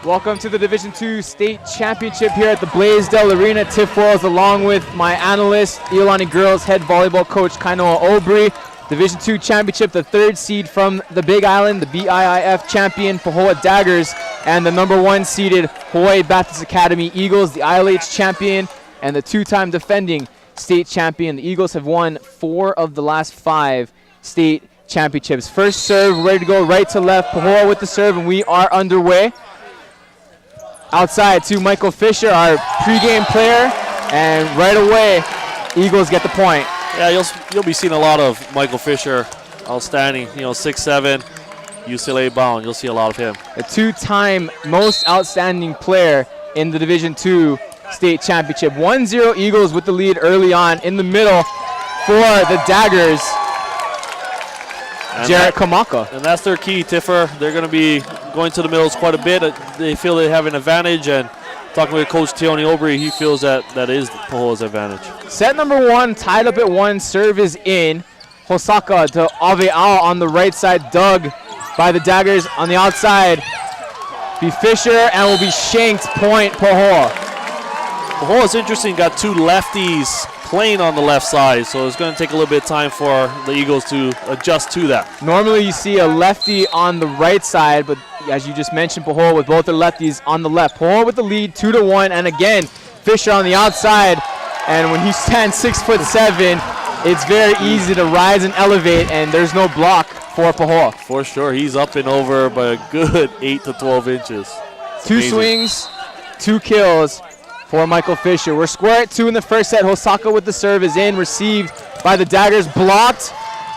Welcome to the Division II State Championship here at the Blaisdell Arena. Tiff Wells along with my analyst, Iolani Girls head volleyball coach, Kainoa Aubry. Division II Championship, the third seed from the Big Island, the BIIF champion, Pahoa Daggers, and the number 1 seeded Hawaii Baptist Academy Eagles, the ILH champion, and the 2-time defending state champion. The Eagles have won 4 of the last 5 state championships. First serve, ready to go right to left. Pahoa with the serve, and we are underway. Outside to Michael Fisher, our pregame player, and right away, Eagles get the point. Yeah, you'll be seeing a lot of Michael Fisher, outstanding. 6'7", UCLA bound. You'll see a lot of him. A 2-time most outstanding player in the Division II State Championship. 1-0 Eagles with the lead early on. In the middle for the Daggers, Jarrett Kamaka. And that's their key, Tiffer. They're going to be going to the middles quite a bit. They feel they have an advantage, and talking with Coach Tioni Aubry, he feels that is Pahoa's advantage. Set number 1, tied up at 1. Serve is in. Hosaka to Aveao on the right side. Dug by the Daggers on the outside. Be Fisher, and will be shanked. Point Pahoa. Pahoa's interesting. Got 2 lefties playing on the left side, so it's going to take a little bit of time for the Eagles to adjust to that. Normally you see a lefty on the right side, but as you just mentioned, Pahoa with both their lefties on the left. Pahoa with the lead, 2-1, and again, Fisher on the outside, and when he stands 6'7", it's very easy to rise and elevate, and there's no block for Pahoa. For sure, he's up and over by a good 8 to 12 inches. It's 2 amazing. swings, 2 kills for Michael Fisher. We're square at 2 in the first set. Hosaka with the serve is in, received by the Daggers, blocked,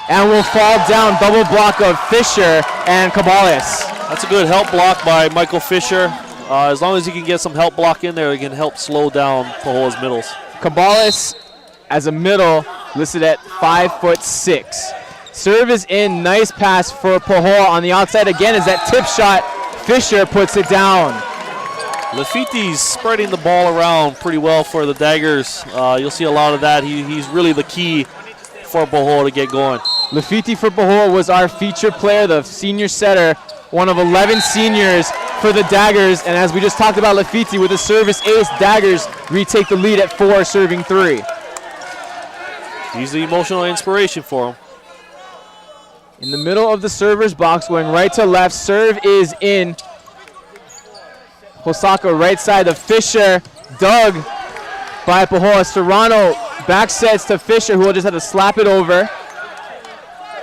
and will fall down. Double block of Fisher and Cabales. That's a good help block by Michael Fisher. As long as he can get some help block in there, he can help slow down Pahoa's middles. Cabales as a middle, listed at 5'6". Serve is in, nice pass for Pahoa on the outside again. Is that tip shot? Fisher puts it down. Lafiti's spreading the ball around pretty well for the Daggers. You'll see a lot of that. He's really the key for Pahoa to get going. Lafiti for Pahoa was our featured player, the senior setter, one of 11 seniors for the Daggers. And as we just talked about Lafiti with a service ace, Daggers retake the lead at 4, serving 3. He's the emotional inspiration for him. In the middle of the server's box, going right to left, serve is in. Hosaka right side of Fisher, dug by Pahoa. Serrano back sets to Fisher, who will just have to slap it over.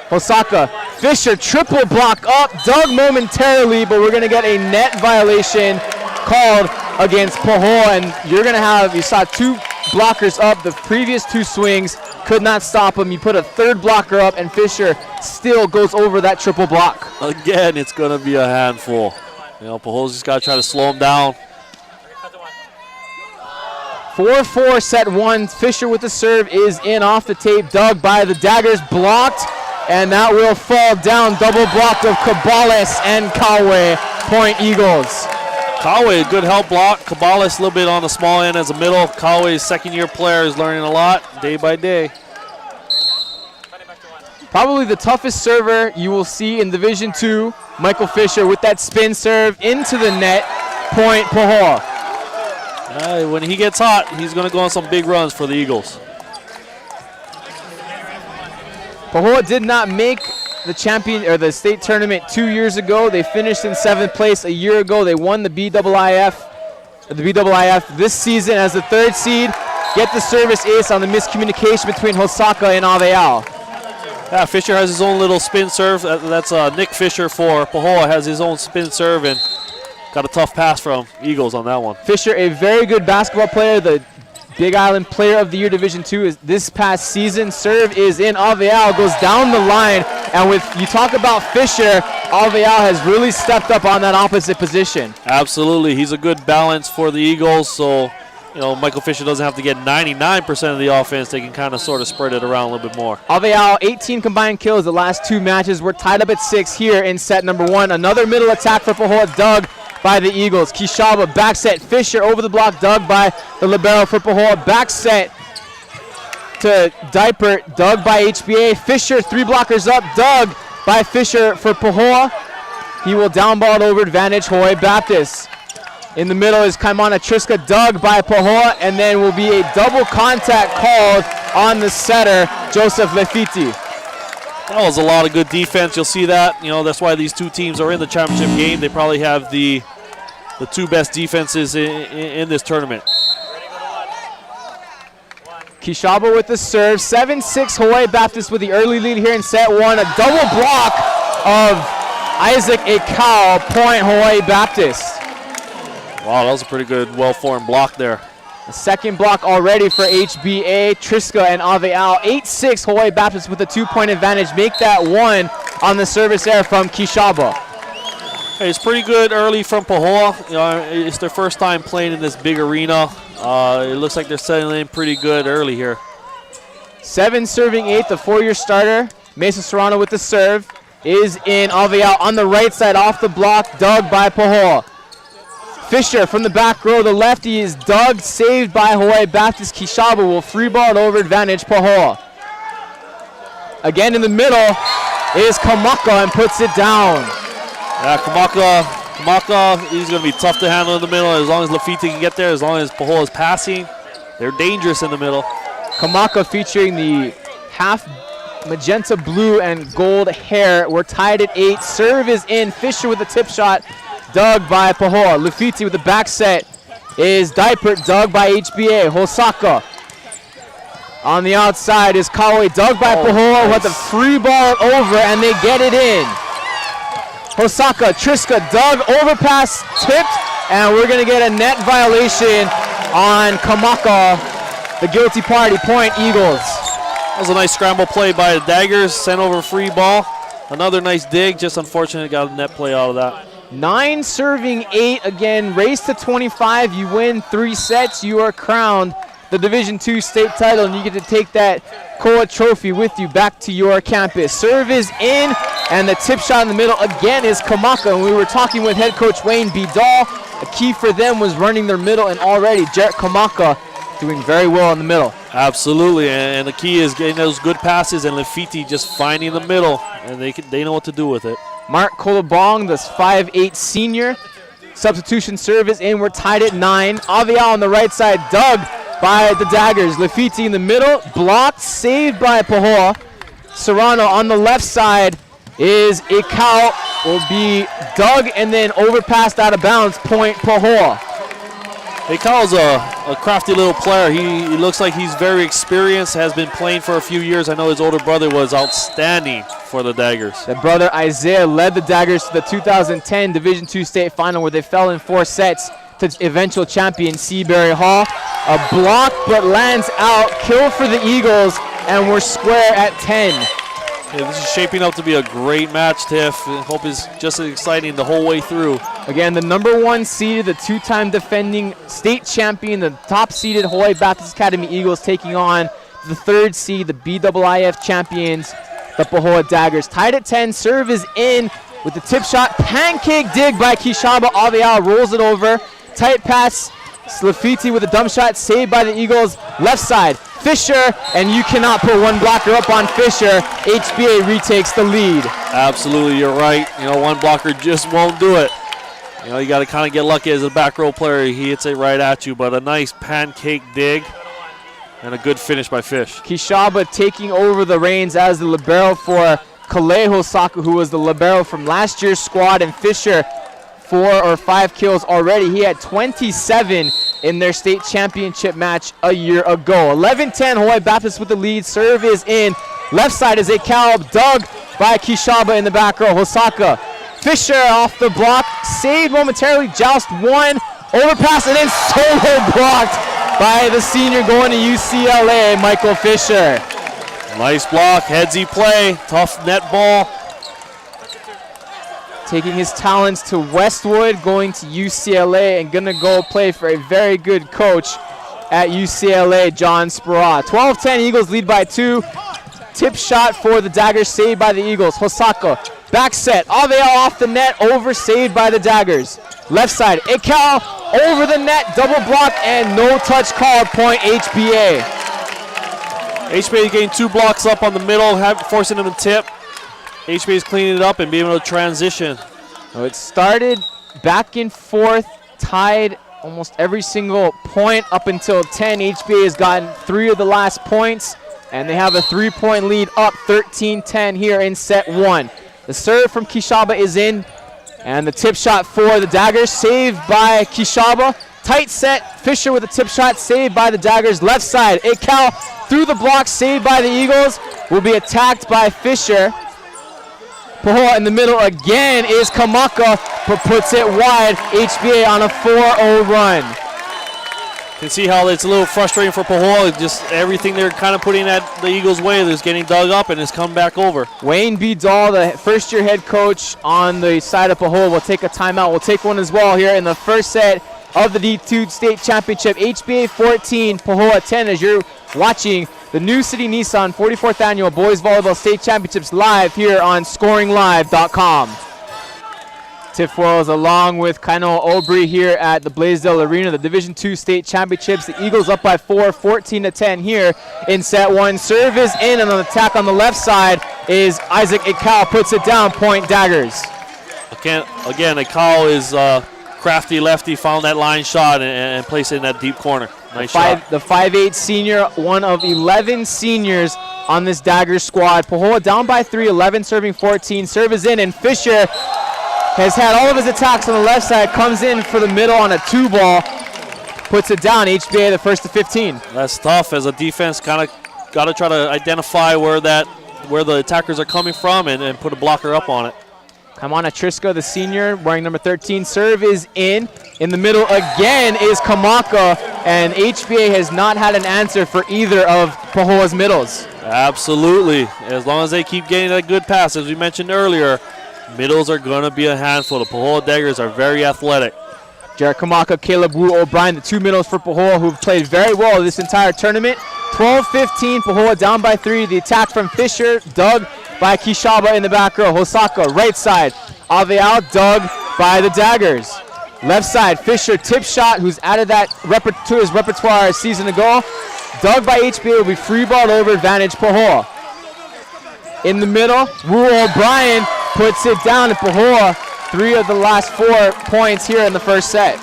Hosaka, Fisher, triple block up, dug momentarily, but we're going to get a net violation called against Pahoa, and you're going to have, you saw 2 blockers up, the previous 2 swings could not stop him. You put a 3rd blocker up, and Fisher still goes over that triple block. Again, it's going to be a handful. Pahoa's just got to try to slow him down. 4-4 set 1. Fisher with the serve is in off the tape. Dug by the Daggers, blocked, and that will fall down. Double block of Cabales and Kawe. Point Eagles. Kawe, good help block. Cabales a little bit on the small end as a middle. Kawe's second-year player is learning a lot day by day. Probably the toughest server you will see in Division II. Michael Fisher with that spin serve into the net. Point Pahoa. When he gets hot, he's going to go on some big runs for the Eagles. Pahoa did not make the the state tournament 2 years ago. They finished in 7th place a year ago. They won the BIIF this season as the 3rd seed. Get the service ace on the miscommunication between Hosaka and Aveao. Yeah, Fisher has his own little spin serve. That's Nick Fisher for Pahoa, has his own spin serve, and got a tough pass from Eagles on that one. Fisher, a very good basketball player, the Big Island Player of the Year Division II is this past season. Serve is in. Aveao goes down the line, and with you talk about Fisher, Aveao has really stepped up on that opposite position. Absolutely, he's a good balance for the Eagles, so Michael Fisher doesn't have to get 99% of the offense. They can kind of sort of spread it around a little bit more. Aveao, 18 combined kills the last 2 matches. We're tied up at 6 here in set number 1. Another middle attack for Pahoa, dug by the Eagles. Kishaba back set. Fisher over the block, dug by the libero for Pahoa. Back set to Diaper, dug by HBA. Fisher, 3 blockers up, dug by Fisher for Pahoa. He will downball it over advantage Hawaii Baptist. In the middle is Kaimana Triska, dug by Pahoa, and then will be a double contact called on the setter, Joseph Lefiti. That was a lot of good defense. You'll see that. You know, that's why these two teams are in the championship game. They probably have the two best defenses in this tournament. Kishaba with the serve. 7-6 Hawaii Baptist with the early lead here in set one. A double block of Isaac Ekau, point Hawaii Baptist. Wow, that was a pretty good, well-formed block there. The second block already for HBA. Triska and Aveal. 8-6 Hawaii Baptist with a 2-point advantage. Make that one on the service error from Kishaba. Hey, it's pretty good early from Pahoa. You know, it's their first time playing in this big arena. It looks like they're settling in pretty good early here. 7 serving 8, the 4-year starter. Mesa Serrano with the serve. Is in Aveal on the right side off the block. Dug by Pahoa. Fisher from the back row, the lefty is dug, saved by Hawaii Baptist. Kishaba will free ball it over advantage Pahoa. Again in the middle is Kamaka and puts it down. Yeah, Kamaka, he's going to be tough to handle in the middle as long as Lafiti can get there, as long as Pahoa is passing. They're dangerous in the middle. Kamaka featuring the half magenta blue and gold hair. We're tied at 8. Serve is in. Fisher with the tip shot. Dug by Pahoa. Lufiti with the back set is Diapert, dug by HBA. Hosaka on the outside is Kawe, dug by Pahoa with the free ball over, and they get it in. Hosaka, Triska, dug, overpass, tipped, and we're going to get a net violation on Kamaka, the guilty party, point Eagles. That was a nice scramble play by the Daggers, sent over free ball. Another nice dig, just unfortunate got a net play out of that. 9 serving 8, again, race to 25. You win 3 sets, you are crowned the Division II state title, and you get to take that Koa trophy with you back to your campus. Serve is in, and the tip shot in the middle again is Kamaka. And we were talking with head coach Wayne Bidal. A key for them was running their middle, and already Jarrett Kamaka doing very well in the middle. Absolutely, and the key is getting those good passes, and Lafiti just finding the middle, and they know what to do with it. Mark Kolobong, this 5'8 senior. Substitution serve is in. We're tied at 9. Avia on the right side, dug by the Daggers. Lafiti in the middle, blocked, saved by Pahoa. Serrano on the left side is Ekau, will be dug and then overpassed out of bounds, point Pahoa. Ekau's a crafty little player. He looks like he's very experienced, has been playing for a few years. I know his older brother was outstanding for the Daggers. That brother Isaiah led the Daggers to the 2010 Division II state final where they fell in 4 sets to eventual champion Seabury Hall. A block but lands out, kill for the Eagles, and we're square at 10. Yeah, this is shaping up to be a great match, Tiff. I hope it's just as exciting the whole way through. Again, the number 1 seeded, the 2-time defending state champion, the top-seeded Hawaii Baptist Academy Eagles taking on the 3rd seed, the BIIF champions, the Pahoa Daggers. Tied at 10, serve is in with the tip shot. Pancake dig by Kishaba. Avial rolls it over. Tight pass. Slafiti with a dump shot, saved by the Eagles. Left side, Fisher, and you cannot put one blocker up on Fisher. HBA retakes the lead. Absolutely, you're right. You know, one blocker just won't do it. You know, you got to kind of get lucky as a back row player. He hits it right at you, but a nice pancake dig and a good finish by Fish. Kishaba taking over the reins as the libero for Kaleho Saku, who was the libero from last year's squad, and Fisher 4 or 5 kills already. He had 27 in their state championship match a year ago. 11-10, Hawaii Baptist with the lead. Serve is in. Left side is a cow, dug by Kishaba in the back row. Hosaka, Fisher off the block, saved momentarily, joust 1, overpass, and then solo blocked by the senior going to UCLA, Michael Fisher. Nice block, headsy play, tough net ball. Taking his talents to Westwood, going to UCLA, and gonna go play for a very good coach at UCLA, John Speraw. 12-10, Eagles lead by 2. Tip shot for the Daggers, saved by the Eagles. Hosaka, back set, Avea off the net, over, saved by the Daggers. Left side, Ekau over the net, double block, and no touch called, point HBA. HBA gained 2 blocks up on the middle, forcing him to tip. HBA is cleaning it up and being able to transition. Well, it started back and forth tied almost every single point up until 10. HBA has gotten 3 of the last points, and they have a 3-point lead up 13-10 here in set 1. The serve from Kishaba is in, and the tip shot for the Daggers, saved by Kishaba. Tight set, Fisher with a tip shot, saved by the Daggers. Left side, Ekal through the block, saved by the Eagles. Will be attacked by Fisher. Pahoa in the middle again is Kamaka, but puts it wide. HBA on a 4-0 run. You can see how it's a little frustrating for Pahoa. Just everything they're kind of putting at the Eagles' way is getting dug up and it's come back over. Wayne B. Dahl, the first-year head coach on the side of Pahoa, will take a timeout. We'll take one as well here in the first set of the D2 State Championship. HBA 14, Pahoa 10, as you're watching the New City Nissan 44th Annual Boys Volleyball State Championships live here on ScoringLive.com. Tifwells along with Kainoa Aubrey here at the Blaisdell Arena, the Division II State Championships. The Eagles up by 4, 14-10 here in set 1. Serve is in, and an attack on the left side is Isaac Ekal, puts it down, point Daggers. Again, Ekal is crafty lefty, found that line shot and placed it in that deep corner. Nice shot. The 5'8 senior, one of 11 seniors on this Daggers squad. Pahoa down by 3, 11 serving 14. Serve is in, and Fisher has had all of his attacks on the left side, comes in for the middle on a 2-ball, puts it down. HBA the first to 15. That's tough as a defense. Kind of got to try to identify where the attackers are coming from and put a blocker up on it. Kamana Triska, the senior, wearing number 13. Serve is in. In the middle again is Kamaka, and HBA has not had an answer for either of Pahoa's middles. Absolutely. As long as they keep getting that good pass, as we mentioned earlier, middles are going to be a handful. The Pahoa Daggers are very athletic. Jared Kamaka, Caleb Wu O'Brien, the 2 middles for Pahoa, who've played very well this entire tournament. 12-15, Pahoa down by 3. The attack from Fisher, dug by Kishaba in the back row. Hosaka, right side. Aveal, dug by the Daggers. Left side, Fisher, tip shot, who's added that to his repertoire a season ago. Dug by HBA, will be free ball over, advantage Pahoa. In the middle, Wu O'Brien puts it down to Pahoa. 3 of the last 4 points here in the first set.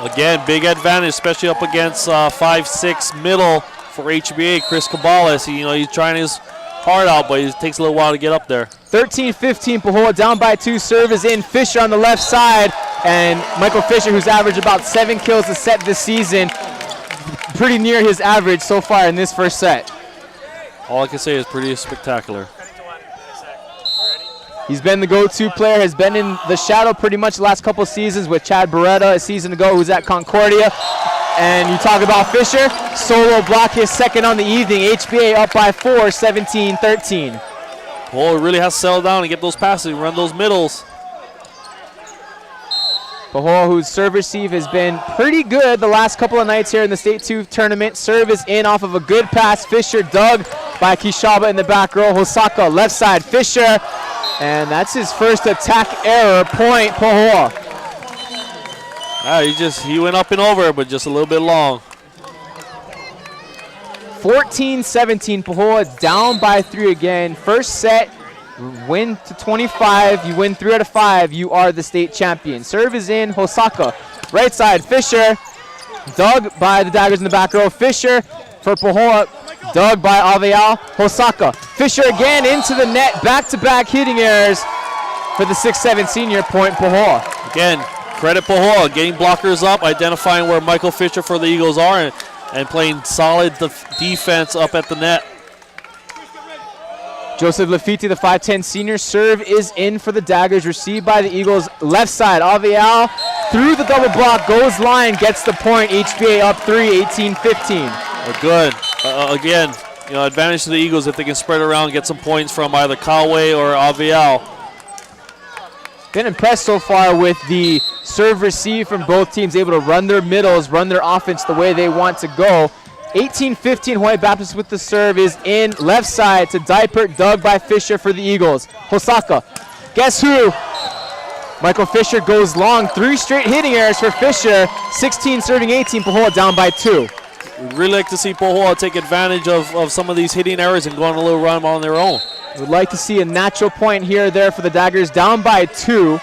Again, big advantage, especially up against 5'6" middle for HBA. Chris Cabales, he's trying his heart out, but it takes a little while to get up there. 13-15, Pahoa down by 2. Serve is in. Fisher on the left side, and Michael Fisher, who's averaged about 7 kills a set this season, pretty near his average so far in this first set. All I can say is pretty spectacular. He's been the go-to player, has been in the shadow pretty much the last couple seasons with Chad Beretta a season ago, who's at Concordia. And you talk about Fisher, solo block, his second on the evening. HBA up by 4, 17-13. Pahoa really has to settle down and get those passes and run those middles. Pahoa, whose serve receive has been pretty good the last couple of nights here in the State 2 tournament. Serve is in off of a good pass. Fisher dug by Kishaba in the back row. Hosaka, left side, Fisher. And that's his first attack error, point Pahoa. He went up and over, but just a little bit long. 14-17, Pahoa down by 3 again. First set, win to 25. You win 3 out of 5. You are the state champion. Serve is in, Hosaka. Right side, Fisher. Dug by the Daggers in the back row. Fisher for Pahoa. Dug by Aveal. Hosaka. Fisher again into the net. Back-to-back hitting errors for the 6'7 senior, point Pahoa. Again, credit Pahoa, getting blockers up, identifying where Michael Fisher for the Eagles are, and playing solid defense up at the net. Joseph Lafitte, the 5'10 senior, serve is in for the Daggers, received by the Eagles. Left side, Aveal through the double block, goes line, gets the point. HBA up 3, 18-15. Good. Again, advantage to the Eagles if they can spread around and get some points from either Calway or Aveal. Been impressed so far with the serve receive from both teams, able to run their middles, run their offense the way they want to go. 18-15, Hawaii Baptist with the serve is in. Left side to Dipert, dug by Fisher for the Eagles. Hosaka, guess who? Michael Fisher goes long. 3 straight hitting errors for Fisher. 16 serving 18, Pahoa down by 2. We'd really like to see Pahoa take advantage of some of these hitting errors and go on a little run on their own. Would like to see a natural point here or there for the Daggers, down by 2.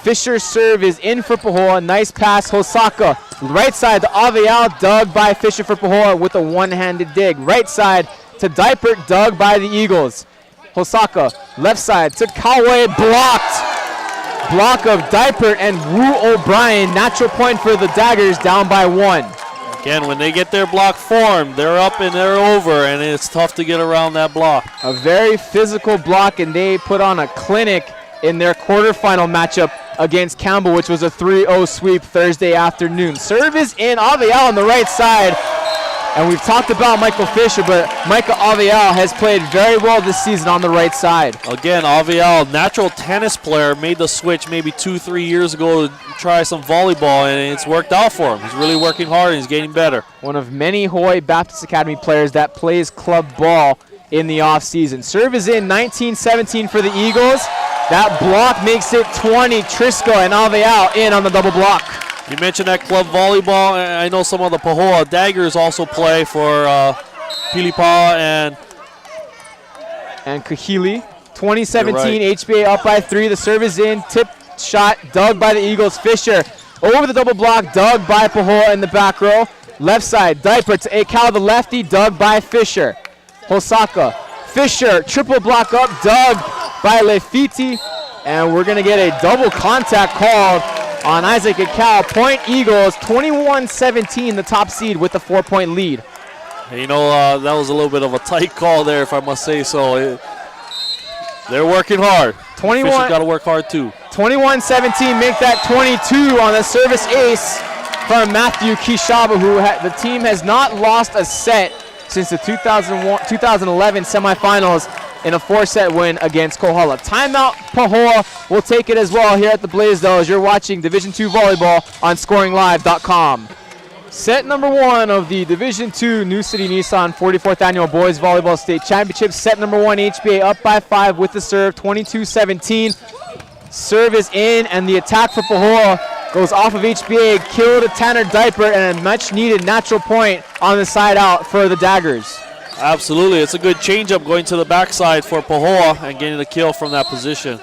Fisher's serve is in for Pahoa. Nice pass, Hosaka. Right side to Avial, dug by Fisher for Pahoa with a one-handed dig. Right side to Diepert, dug by the Eagles. Hosaka, left side to Kawe, blocked. Block of Diepert and Wu O'Brien. Natural point for the Daggers, down by 1. Again, when they get their block formed, they're up and they're over, and it's tough to get around that block. A very physical block, and they put on a clinic in their quarterfinal matchup against Campbell, which was a 3-0 sweep Thursday afternoon. Serve is in, Avial on the right side. And we've talked about Michael Fisher, but Micah Avial has played very well this season on the right side. Again, Avial, natural tennis player, made the switch maybe 2-3 years ago to try some volleyball, and it's worked out for him. He's really working hard, and he's getting better. One of many Hawaii Baptist Academy players that plays club ball in the offseason. Serve is in, 19-17 for the Eagles. That block makes it 20. Trisco and Avial in on the double block. You mentioned that club volleyball. I know some of the Pahoa Daggers also play for Pilipa'a and Kahili. 2017 right. HBA up by 3. The serve is in. Tip shot dug by the Eagles. Fisher over the double block, dug by Pahoa in the back row. Left side, Diaper to Akal, the lefty, dug by Fisher. Hosaka, Fisher, triple block up, dug by Lefiti. And we're going to get a double contact called on Isaac Akal. Point Eagles, 21-17, the top seed with a 4-point lead. You know, that was a little bit of a tight call there, if I must say so. They're working hard. Fisher's got to work hard too. 21-17, make that 22 on the service ace from Matthew Kishaba, who the team has not lost a set since the 2011 semifinals in a 4-set win against Kohala. Timeout, Pahoa will take it as well here at the Blaisdell as you're watching Division II Volleyball on ScoringLive.com. Set number 1 of the Division II New City Nissan 44th Annual Boys Volleyball State Championship. Set number 1, HBA up by 5 with the serve, 22-17. Serve is in, and the attack for Pahoa goes off of HBA, killed Tanner Diaper, and a much-needed natural point on the side out for the Daggers. Absolutely. It's a good changeup going to the backside for Pahoa and getting a kill from that position.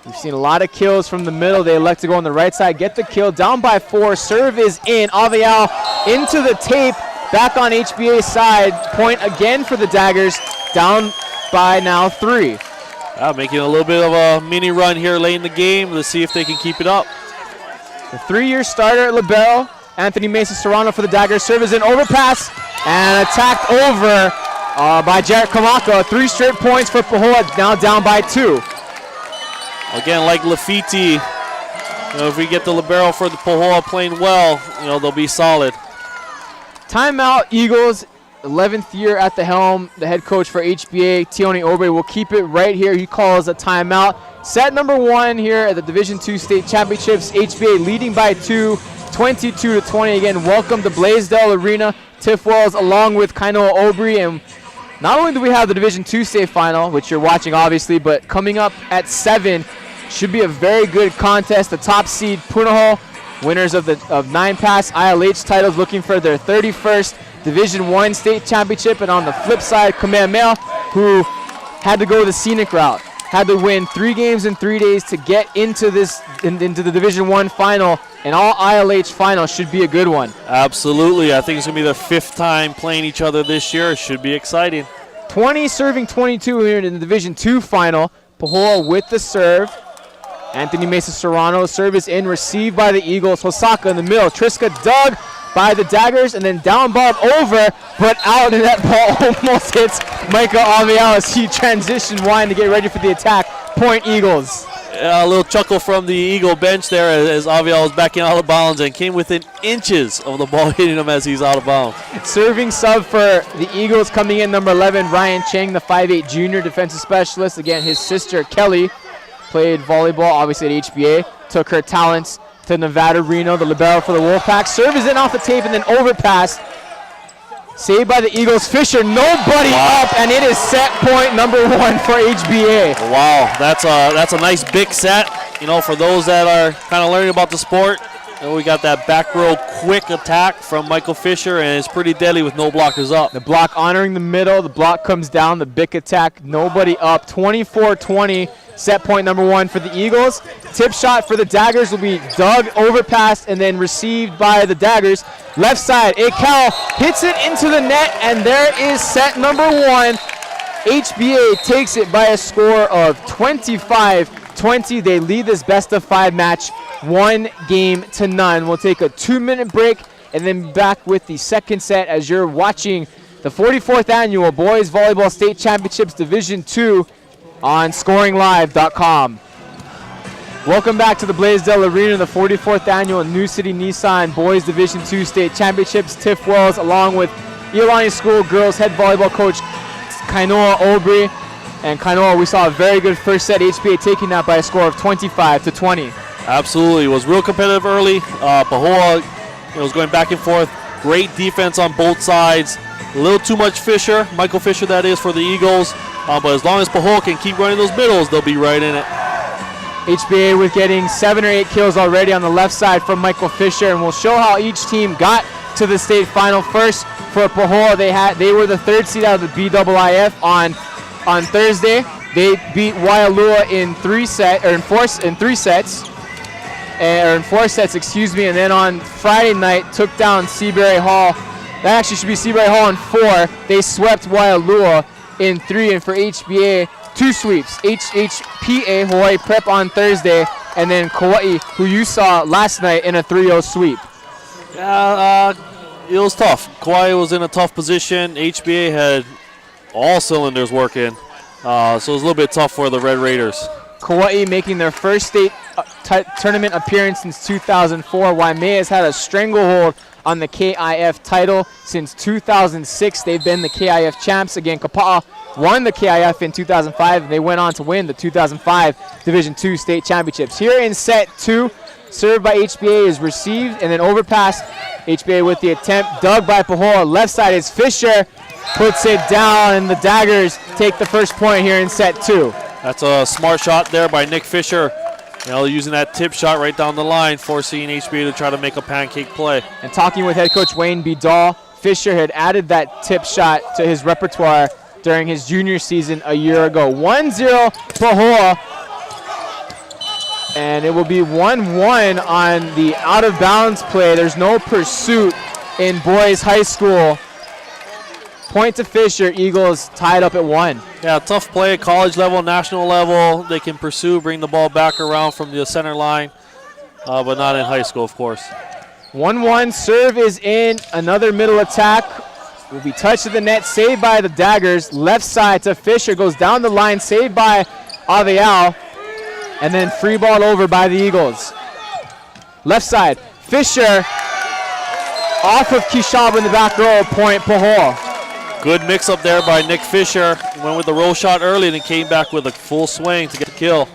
We've seen a lot of kills from the middle. They elect to go on the right side, get the kill, down by 4. Serve is in. Avial into the tape, back on HBA's side. Point again for the Daggers, down by now 3. Making a little bit of a mini run here late in the game. Let's see if they can keep it up. The 3-year starter at libero, Anthony Mesa Serrano for the Daggers. Serve is in, overpass, and attacked over by Jarrett Kamaka. 3 straight points for Pahoa, now down by 2. Again, like Lafiti, if we get the libero for the Pahoa playing well, they'll be solid. Timeout, Eagles. 11th year at the helm. The head coach for HBA, Tioni Obre, will keep it right here. He calls a timeout. Set number 1 here at the Division II State Championships. HBA leading by 2, 22-20. Again, welcome to Blaisdell Arena. Tiff Wells along with Kainoa Obre. And not only do we have the Division II State Final, which you're watching obviously, but coming up at 7 should be a very good contest. The top seed, Punahou, winners of 9 past ILH titles, looking for their 31st Division I State Championship. And on the flip side, Kamehameha, who had to go the scenic route, had to win 3 games in 3 days to get into into the Division I final. And all ILH finals should be a good one. Absolutely. I think it's going to be their 5th time playing each other this year. It should be exciting. 20 serving 22 here in the Division II final. Pahoa with the serve. Anthony Mesa Serrano, serve is in, received by the Eagles. Hosaka in the middle. Triska dug by the Daggers, and then down ball over, but out, and that ball almost hits Micah Avial as he transitioned wide to get ready for the attack. Point Eagles. A little chuckle from the Eagle bench there as Avial was backing out of bounds and came within inches of the ball hitting him as he's out of bounds. Serving sub for the Eagles coming in, number 11, Ryan Chang, the 5'8 junior defensive specialist. Again, his sister Kelly played volleyball, obviously at HBA, took her talents to Nevada Reno, the libero for the Wolfpack. Serve is in off the tape and then overpass. Saved by the Eagles. Fisher, nobody up, and it is set point number 1 for HBA. Wow, that's a nice big set. For those that are kind of learning about the sport, And we got that back row quick attack from Michael Fisher, and it's pretty deadly with no blockers up. The block honoring the middle. The block comes down. The big attack, nobody up. 24-20, set point number 1 for the Eagles. Tip shot for the Daggers will be dug, overpassed, and then received by the Daggers. Left side, Akel hits it into the net, and there is set number 1. HBA takes it by a score of 25-20. They lead this best-of-5 match 1-0. We'll take a 2-minute break and then back with the second set as you're watching the 44th Annual Boys Volleyball State Championships Division II on ScoringLive.com. Welcome back to the Blaisdell Arena, the 44th Annual New City Nissan Boys Division II State Championships. Tiff Wells along with Iolani School Girls head volleyball coach Kainoa Aubry. And Kainoa, we saw a very good first set. HBA taking that by a score of 25-20. Absolutely. It was real competitive early. Pahoa was going back and forth. Great defense on both sides. A little too much Fisher, Michael Fisher that is, for the Eagles. But as long as Pahoa can keep running those middles, they'll be right in it. HBA with getting 7 or 8 kills already on the left side from Michael Fisher. And we'll show how each team got to the state final. First, for Pahoa, they were the 3rd seed out of the BIIF on Thursday. They beat Waialua in 4 sets, excuse me, and then on Friday night took down Seabury Hall. That actually should be Seabury Hall in 4. They swept Waialua in 3, and for HBA, 2 sweeps. HHPA Hawaii Prep on Thursday, and then Kauai, who you saw last night, in a 3-0 sweep. Yeah, it was tough. Kauai was in a tough position. HBA had all cylinders working, so it was a little bit tough for the Red Raiders. Kauai making their first state tournament appearance since 2004. Waimea has had a stranglehold on the KIF title since 2006. They've been the KIF champs. Again, Kapa'a won the KIF in 2005, and they went on to win the 2005 Division II state championships. Here in set 2, served by HBA is received and then overpassed. HBA with the attempt, dug by Pahoa. Left side is Fisher, puts it down, and the Daggers take the first point here in set 2. That's a smart shot there by Nick Fisher. Using that tip shot right down the line, forcing HBA to try to make a pancake play. And talking with head coach Wayne Bidal, Fisher had added that tip shot to his repertoire during his junior season a year ago. 1-0 Pahoa. And it will be 1-1 on the out-of-bounds play. There's no pursuit in boys high school. Point to Fisher. Eagles tied up at 1. Yeah, tough play, college level, national level. They can pursue, bring the ball back around from the center line, but not in high school, of course. 1-1, serve is in. Another middle attack will be touched to the net, saved by the Daggers. Left side to Fisher, goes down the line, saved by Avial, and then free ball over by the Eagles. Left side, Fisher off of Kishaba in the back row, point Pahoa. Good mix-up there by Nick Fisher. Went with the roll shot early and then came back with a full swing to get the kill.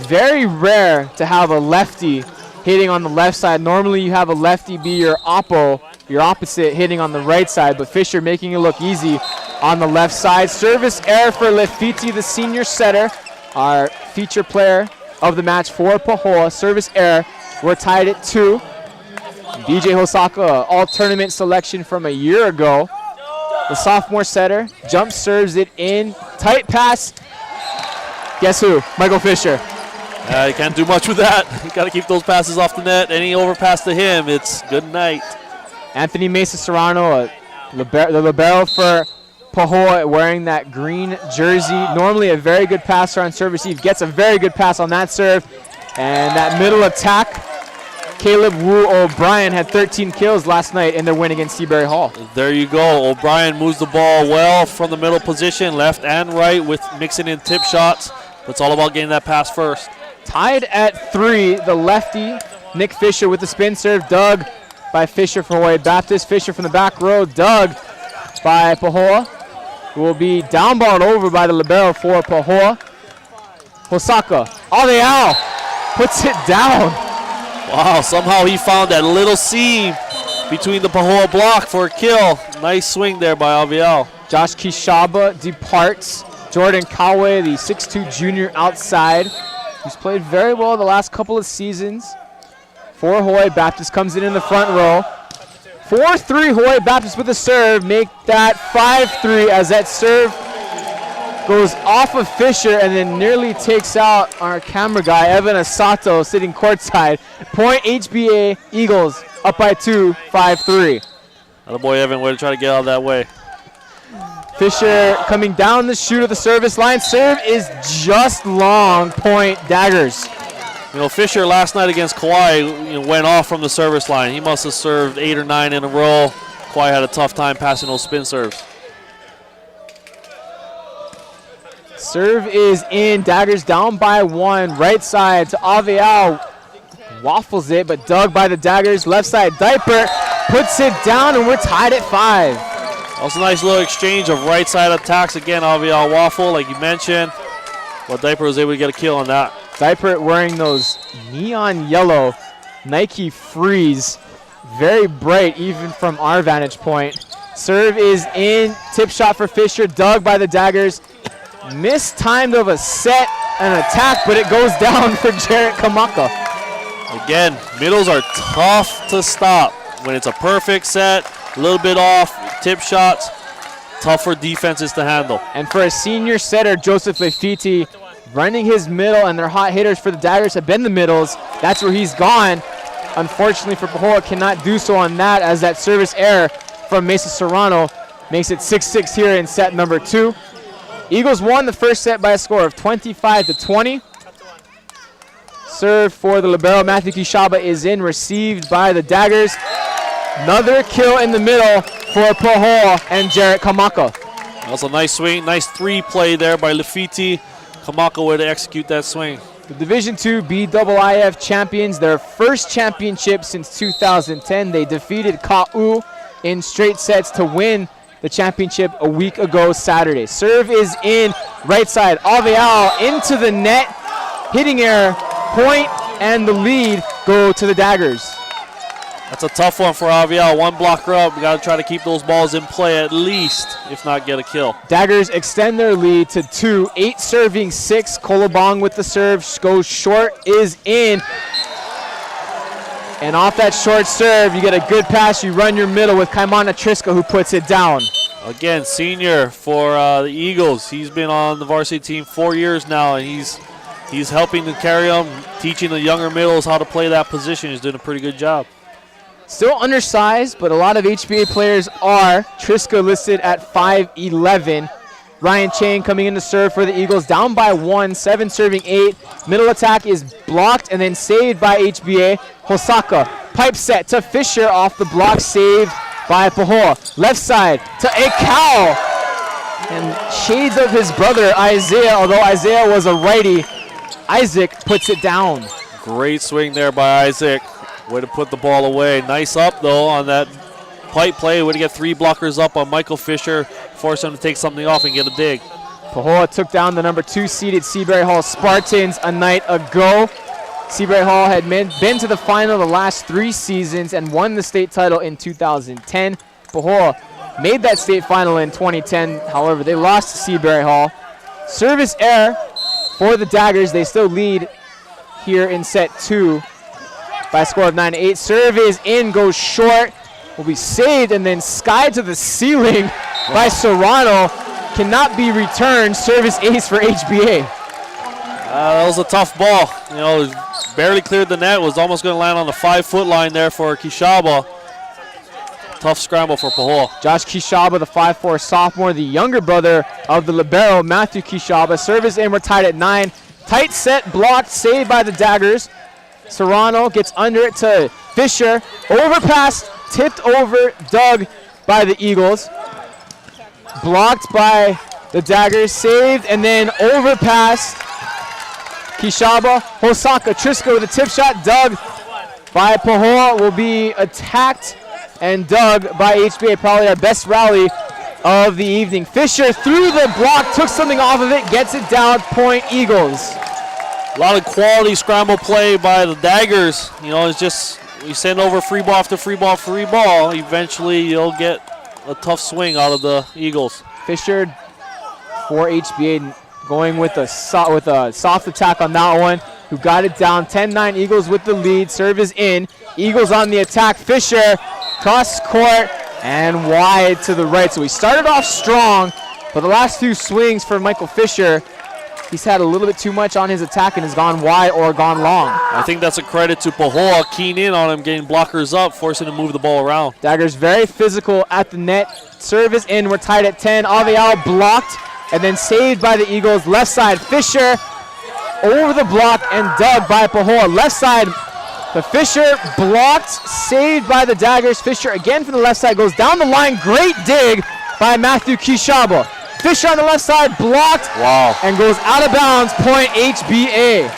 Very rare to have a lefty hitting on the left side. Normally you have a lefty be your opposite hitting on the right side, but Fisher making it look easy on the left side. Service error for Lefiti, the senior setter, our feature player of the match for Pahoa. Service error. We're tied at 2. DJ Hosaka, all-tournament selection from a year ago. The sophomore setter jump serves it in. Tight pass. Guess who? Michael Fisher. You can't do much with that. You got to keep those passes off the net. Any overpass to him, it's good night. Anthony Mesa Serrano, the libero for Pahoa, wearing that green jersey. Normally a very good passer on serve receive. Gets a very good pass on that serve. And that middle attack, Caleb Wu O'Brien had 13 kills last night in their win against Seabury Hall. There you go. O'Brien moves the ball well from the middle position, left and right, with mixing in tip shots. It's all about getting that pass first. Tied at 3, the lefty, Nick Fisher with the spin serve, dug by Fisher for Hawaii Baptist. Fisher from the back row, dug by Pahoa. Will be downballed over by the libero for Pahoa. Hosaka, Avial puts it down. Wow, somehow he found that little seam between the Pahoa block for a kill. Nice swing there by Avial. Josh Kishaba departs. Jordan Kawe, the 6'2 junior outside, who's played very well the last couple of seasons. for Hawaii Baptist. Comes in the front row. 4-3 Hawaii Baptist with a serve. Make that 5-3 as that serve goes off of Fisher and then nearly takes out our camera guy, Evan Asato, sitting courtside. Point HBA Eagles up by 2, 5-3. Attaboy, Evan, way to try to get out of that way. Fisher coming down the chute of the service line. Serve is just long. Point Daggers. You know, Fisher last night against Kauai went off from the service line. He must have served 8 or 9 in a row. Kauai had a tough time passing those spin serves. Serve is in. Daggers down by 1. Right side to Avial. Waffles it, but dug by the Daggers. Left side, Diaper puts it down, and we're tied at 5. That was a nice little exchange of right side attacks. Again, Avial waffle, like you mentioned. But Diaper was able to get a kill on that. Diaper wearing those neon yellow Nike Freeze. Very bright, even from our vantage point. Serve is in. Tip shot for Fisher. Dug by the Daggers. Mistimed of a set and attack, but it goes down for Jarrett Kamaka. Again, middles are tough to stop. When it's a perfect set, a little bit off, tip shots, tough for defenses to handle. And for a senior setter, Joseph Lefiti, running his middle, and their hot hitters for the Daggers have been the middles. That's where he's gone. Unfortunately for Pahoa, cannot do so on that, as that service error from Mesa Serrano makes it 6-6 here in set number 2. Eagles won the first set by a score of 25-20. Serve for the libero, Matthew Kishaba, is in, received by the Daggers. Another kill in the middle for Pahoa and Jarrett Kamaka. That was a nice swing, nice 3 play there by Lefiti. Kamaka way to execute that swing. The Division II BIIF champions, their first championship since 2010. They defeated Ka'u in straight sets to win the championship a week ago Saturday. Serve is in, right side, Avial into the net, hitting error, point, and the lead go to the Daggers. That's a tough one for Avial. 1 blocker up. We got to try to keep those balls in play at least, if not get a kill. Daggers extend their lead to 2. 8 serving 6. Kolobong with the serve goes short, is in. And off that short serve, you get a good pass. You run your middle with Kaimana Triska, who puts it down. Again, senior for the Eagles. He's been on the varsity team 4 years now, and he's helping to carry them, teaching the younger middles how to play that position. He's doing a pretty good job. Still undersized, but a lot of HBA players are. Triska listed at 5'11". Ryan Chang coming in to serve for the Eagles, down by 1, 7 serving 8. Middle attack is blocked and then saved by HBA. Hosaka, pipe set to Fisher, off the block, saved by Pahoa. Left side to Ekau. And shades of his brother Isaiah, although Isaiah was a righty. Isaac puts it down. Great swing there by Isaac. Way to put the ball away. Nice up, though, on that pipe play. Way to get 3 blockers up on Michael Fisher. Force him to take something off and get a dig. Pahoa took down the number 2 seeded Seabury Hall Spartans a night ago. Seabury Hall had been to the final the last 3 seasons and won the state title in 2010. Pahoa made that state final in 2010. However, they lost to Seabury Hall. Service error for the Daggers. They still lead here in set 2 by a score of 9-8. Serve is in, goes short, will be saved, and then sky to the ceiling by Serrano. Cannot be returned. Service ace for HBA. That was a tough ball. You know, barely cleared the net. Was almost going to land on the 5-foot line there for Kishaba. Tough scramble for Pahoa. Josh Kishaba, the 5'4" sophomore, the younger brother of the libero, Matthew Kishaba. Service in, we're tied at 9. Tight set, blocked, saved by the Daggers. Serrano gets under it to Fisher. Overpass, tipped over, dug by the Eagles. Blocked by the Daggers, saved, and then overpass. Kishaba, Hosaka, Triska with a tip shot, dug by Pahoa, will be attacked and dug by HBA. Probably our best rally of the evening. Fisher through the block, took something off of it, gets it down, point Eagles. A lot of quality scramble play by the Daggers. You know, it's just, you send over free ball after free ball, free ball. Eventually, you'll get a tough swing out of the Eagles. Fisher for HBA going with a soft attack on that one. who got it down. 10-9 Eagles with the lead. Serve is in. Eagles on the attack. Fisher cross court and wide to the right. So he started off strong, but the last few swings for Michael Fisher, he's had a little bit too much on his attack and has gone wide or gone long. I think that's a credit to Pahoa, keying in on him, getting blockers up, forcing him to move the ball around. Daggers very physical at the net. Serve is in. We're tied at 10. Avial blocked and then saved by the Eagles. Left side, Fisher over the block and dug by Pahoa. Left side, the Fisher blocked, saved by the Daggers. Fisher again from the left side, goes down the line. Great dig by Matthew Kishaba. Fisher on the left side, blocked, and goes out of bounds. Point HBA.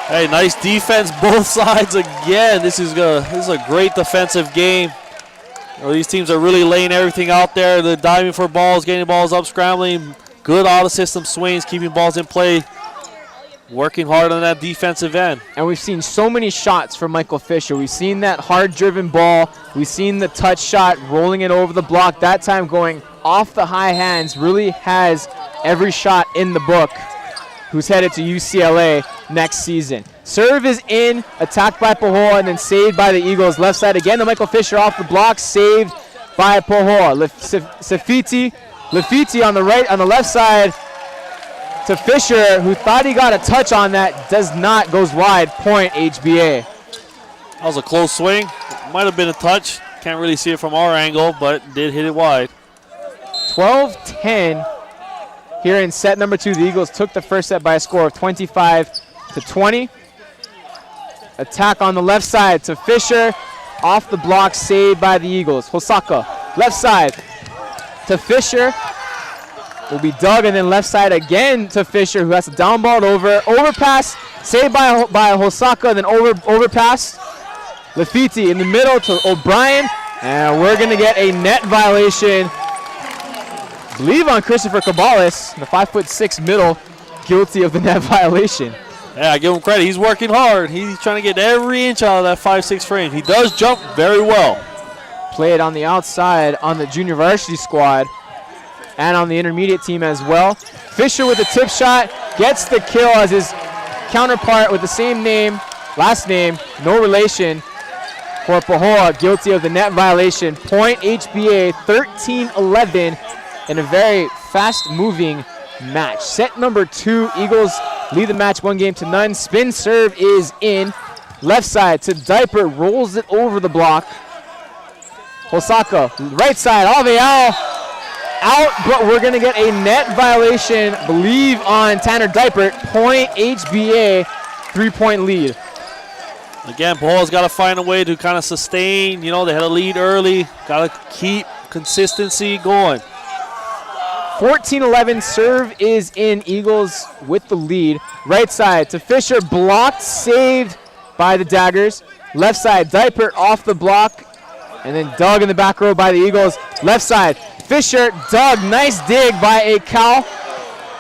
Hey, nice defense, both sides again. This is a great defensive game. You know, these teams are really laying everything out there. They're diving for balls, getting balls up, scrambling. Good out-of-system swings, keeping balls in play. Working hard on that defensive end. And we've seen so many shots from Michael Fisher. We've seen that hard-driven ball. We've seen the touch shot, rolling it over the block. That time going off the high hands. Really has every shot in the book. Who's headed to UCLA next season. Serve is in, attacked by Pahoa, and then saved by the Eagles. Left side again to Michael Fisher off the block, saved by Pahoa. Lafiti on the right, on the left side to Fisher, who thought he got a touch on that, does not, goes wide. Point HBA. That was a close swing. Might have been a touch. Can't really see it from our angle, but did hit it wide. 12-10 here in set number 2. The Eagles took the first set by a score of 25-20. Attack on the left side to Fisher. Off the block, saved by the Eagles. Hosaka, left side to Fisher. Will be dug, and then left side again to Fisher, who has to down ball over. Overpass, saved by Hosaka, then overpass. Lafiti in the middle to O'Brien, and we're going to get a net violation, I believe on Christopher Cabales, the 5'6" middle, guilty of the net violation. Yeah, I give him credit. He's working hard. He's trying to get every inch out of that 5'6" frame. He does jump very well. Played on the outside on the junior varsity squad and on the intermediate team as well. Fisher with a tip shot, gets the kill as his counterpart with the same name, last name, no relation, for Pahoa, guilty of the net violation. Point HBA, 13-11 in a very fast-moving match. Set number 2, Eagles lead the match 1-0. Spin serve is in. Left side to Diaper, rolls it over the block. Hosaka, right side, Avial out, but we're going to get a net violation, I believe, on Tanner Diaper. Point HBA, 3-point lead. Again, Pahoa's got to find a way to kind of sustain. You know, they had a lead early. Got to keep consistency going. 14-11, serve is in. Eagles with the lead. Right side to Fisher, blocked, saved by the Daggers. Left side, Diaper off the block, and then dug in the back row by the Eagles. Left side, Fisher, dug, nice dig by a cow.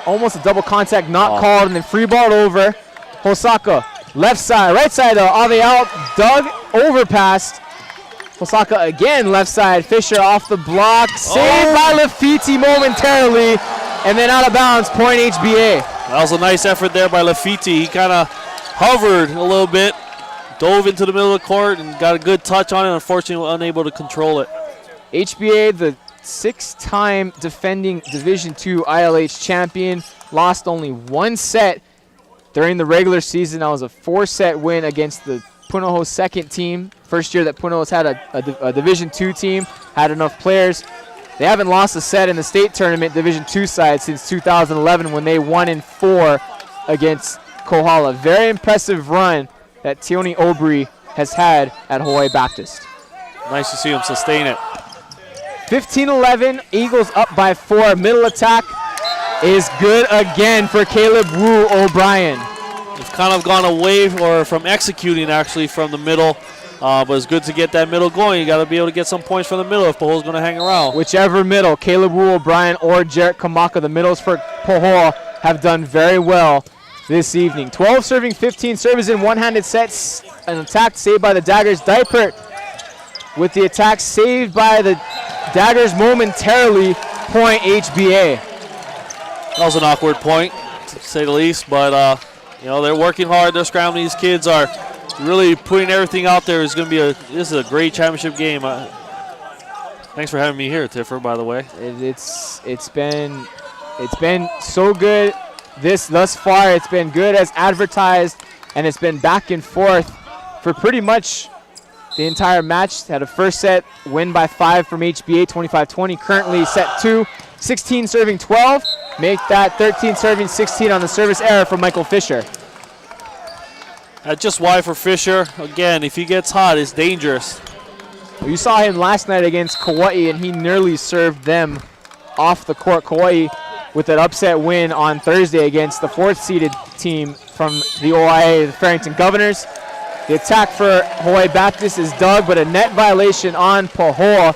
Almost a double contact, not called, and then free ball over. Hosaka, left side, right side, Avial, dug, overpassed. Hosaka again, left side, Fisher off the block, saved by Lafiti momentarily, and then out of bounds, point HBA. That was a nice effort there by Lafiti. He kind of hovered a little bit, dove into the middle of the court, and got a good touch on it, unfortunately unable to control it. HBA, the 6-time defending Division II ILH champion, lost only 1 set during the regular season. That was a 4-set win against the Punahou second team. First year that Punahou's had a Division II team, had enough players. They haven't lost a set in the state tournament Division II side since 2011 when they won in 4 against Kohala. Very impressive run that Tioni Aubry has had at Hawaii Baptist. Nice to see him sustain it. 15-11, Eagles up by 4. Middle attack is good again for Caleb Wu O'Brien. They've kind of gone away from executing actually from the middle, but it's good to get that middle going. You got to be able to get some points from the middle if Pahoa's going to hang around. Whichever middle, Caleb Wu O'Brien or Jarrett Kamaka, the middles for Pahoa have done very well this evening. 12 serving 15, serves in one-handed sets. An attack saved by the Daggers. Diaper with the attack saved by the Daggers momentarily. Point HBA. That was an awkward point, to say the least, but You know, they're working hard. They're scrambling. These kids are really putting everything out there. It's going to be this is a great championship game. Thanks for having me here, Tiffer, by the way. It's been so good thus far. It's been good as advertised, and it's been back and forth for pretty much the entire match. Had a first set win by 5 from HBA, 25-20. Currently set 2, 16 serving 12. Make that 13 serving 16 on the service error from Michael Fisher. That's just why for Fisher. Again, if he gets hot, it's dangerous. Well, you saw him last night against Kauai, and he nearly served them off the court. Kauai with an upset win on Thursday against the 4th-seeded team from the OIA, the Farrington Governors. The attack for Hawaii Baptist is Doug, but a net violation on Pahoa.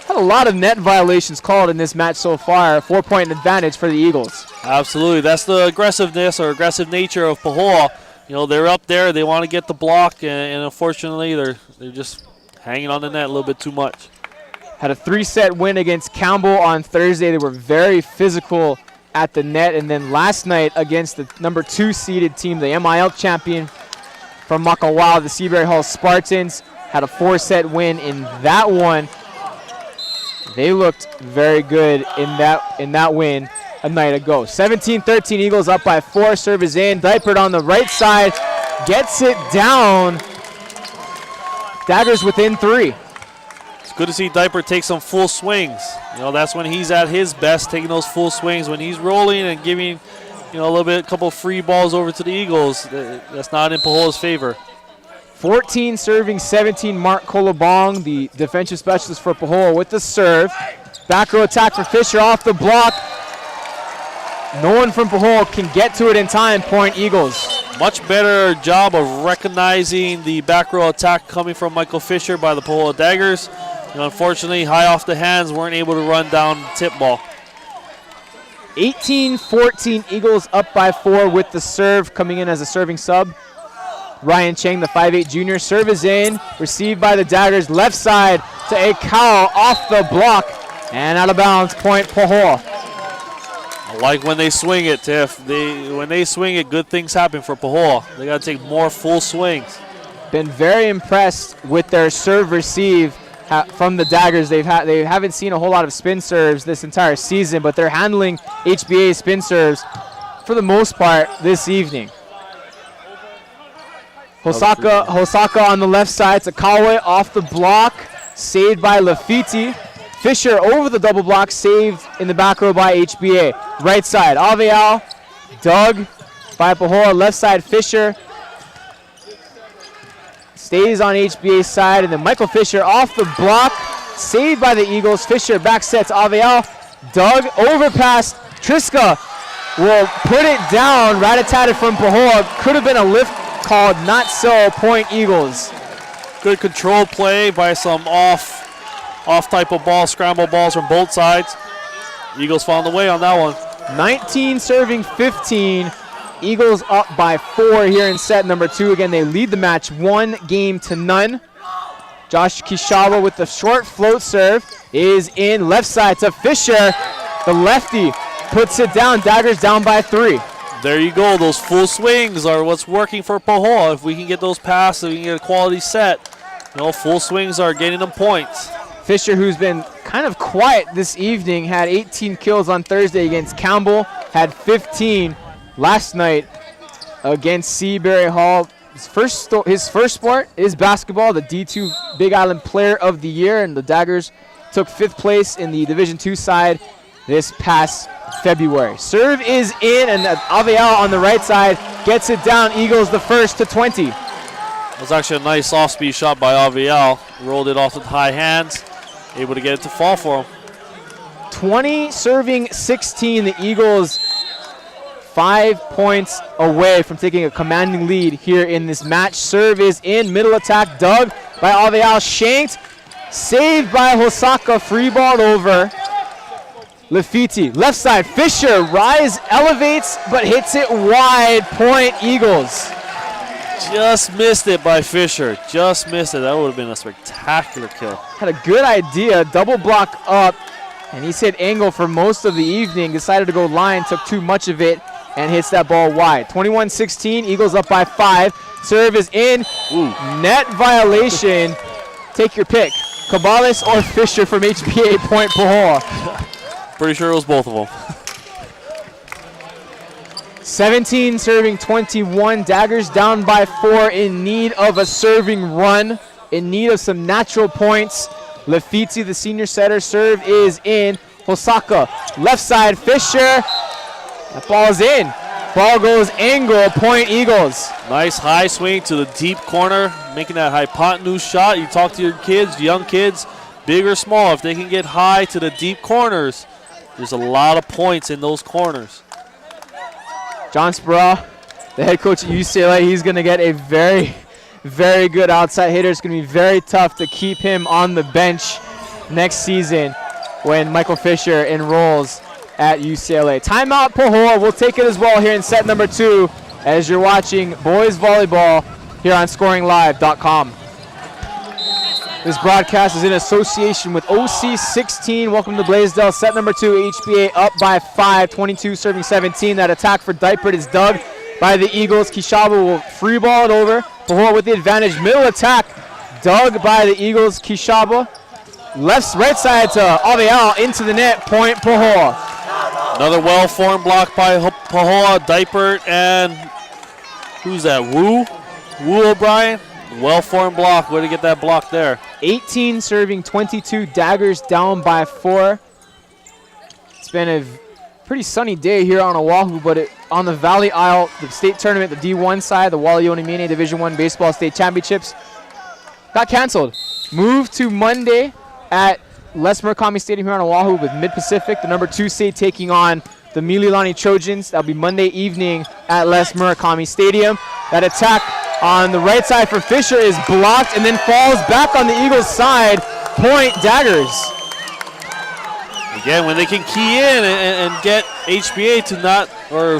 Had a lot of net violations called in this match so far. A 4-point advantage for the Eagles. Absolutely. That's the aggressiveness or aggressive nature of Pahoa. You know, they're up there. They want to get the block, and unfortunately, they're just hanging on the net a little bit too much. Had a 3-set win against Campbell on Thursday. They were very physical at the net. And then last night against the number 2-seeded team, the MIL champion from Makawao, the Seabury Hall Spartans, had a 4-set win in that one. They looked very good in that win a night ago. 17-13, Eagles up by 4. Serve is in. Diapered on the right side. Gets it down. Daggers within 3. It's good to see Diaper take some full swings. You know, that's when he's at his best, taking those full swings. When he's rolling and giving, you know, a couple free balls over to the Eagles, that's not in Pahoa's favor. 14 serving 17, Mark Kolobong, the defensive specialist for Pahoa with the serve. Back row attack for Fisher off the block. No one from Pahoa can get to it in time. Point Eagles. Much better job of recognizing the back row attack coming from Michael Fisher by the Pahoa Daggers. You know, unfortunately, high off the hands, weren't able to run down the tip ball. 18-14, Eagles up by 4 with the serve coming in as a serving sub. Ryan Cheng, the 5'8 junior. Serve is in, received by the Daggers. Left side to Akao off the block and out of bounds. Point Pahoa. I like when they swing it, Tiff. When they swing it, good things happen for Pahoa. They got to take more full swings. Been very impressed with their serve receive from the Daggers. They haven't seen a whole lot of spin serves this entire season, but they're handling HBA spin serves for the most part this evening. Hosaka on the left side to Kawe off the block, saved by Lafiti. Fisher over the double block, saved in the back row by HBA. Right side, Avial, Doug by Pahoa. Left side, Fisher stays on HBA's side, and then Michael Fisher off the block, saved by the Eagles. Fisher back sets Avial. Doug overpass. Triska will put it down. Rat-a-tat-tat from Pahoa. Could have been a lift called, not so. Point Eagles. Good control play by some off type of ball, scramble balls from both sides. Eagles found the way on that one. 19 serving 15. Eagles up by 4 here in set number 2. Again, they lead the match 1-0. Josh Kishawa with the short float serve is in. Left side to Fisher. The lefty puts it down. Daggers down by 3. There you go. Those full swings are what's working for Pahoa. If we can get those passes, we can get a quality set. You know, full swings are getting them points. Fisher, who's been kind of quiet this evening, had 18 kills on Thursday against Campbell, had 15 last night against Seabury Hall. His first sport is basketball, the D2 Big Island Player of the Year, and the Daggers took 5th place in the Division II side this past February. Serve is in, and Avial on the right side gets it down. Eagles the first to 20. That was actually a nice off-speed shot by Avial. Rolled it off with high hands, able to get it to fall for him. 20 serving 16. The Eagles 5 points away from taking a commanding lead here in this match. Serve is in, middle attack dug by Avial, shanked, saved by Hosaka, free ball over. Lafiti, left side, Fisher, rise, elevates, but hits it wide. Point Eagles. Just missed it by Fisher, just missed it. That would have been a spectacular kill. Had a good idea, double block up, and he's hit angle for most of the evening. Decided to go line, took too much of it, and hits that ball wide. 21-16, Eagles up by 5. Serve is in. Ooh. Net violation. Take your pick. Cabales or Fisher from HBA Point Pahoa. Pretty sure it was both of them. 17 serving 21. Daggers down by 4, in need of a serving run, in need of some natural points. Lafitzi, the senior setter, serve is in. Hosaka, left side, Fisher. That ball is in. Ball goes angle, point Eagles. Nice high swing to the deep corner, making that hypotenuse shot. You talk to your kids, young kids, big or small, if they can get high to the deep corners, there's a lot of points in those corners. John Spera, the head coach at UCLA, he's going to get a very, very good outside hitter. It's going to be very tough to keep him on the bench next season when Michael Fisher enrolls at UCLA. Timeout, Pahoa. We'll take it as well here in set number 2 as you're watching boys volleyball here on ScoringLive.com. This broadcast is in association with OC16. Welcome to Blaisdell. Set number 2, HBA up by 5, 22 serving 17. That attack for Diapert is dug by the Eagles. Kishaba will free ball it over. Pahoa with the advantage. Middle attack dug by the Eagles. Kishaba right side to Avial into the net. Point Pahoa. Another well-formed block by Pahoa, Diapert, and who's that? Wu O'Brien. Well-formed block. Way to get that block there. 18 serving 22. Daggers down by 4. It's been a pretty sunny day here on Oahu, but on the Valley Isle, the state tournament, the D1 side, the Waleonimene Division I Baseball State Championships, got canceled. Moved to Monday at Les Murakami Stadium here on Oahu with Mid-Pacific, the number 2 seed, taking on the Mililani Trojans. That'll be Monday evening at Les Murakami Stadium. That attack on the right side for Fisher is blocked and then falls back on the Eagles' side. Point Daggers. Again, when they can key in and get HBA to not, or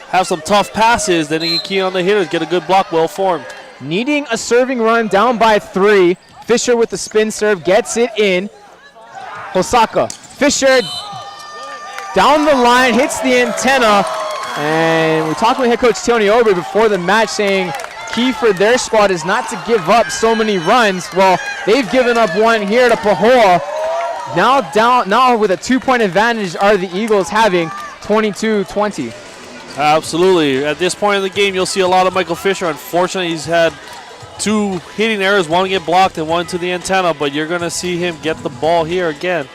have some tough passes, then they can key on the hitters, get a good block, well formed. Needing a serving run, down by 3. Fisher with the spin serve, gets it in. Hosaka, Fisher down the line, hits the antenna, and we talked with head coach Tony Obrey before the match saying key for their squad is not to give up so many runs. Well, they've given up one here to Pahoa. Now with a 2-point advantage are the Eagles having 22-20. Absolutely. At this point in the game, you'll see a lot of Michael Fisher. Unfortunately, he's had 2 hitting errors, one get blocked and one to the antenna, but you're going to see him get the ball here again.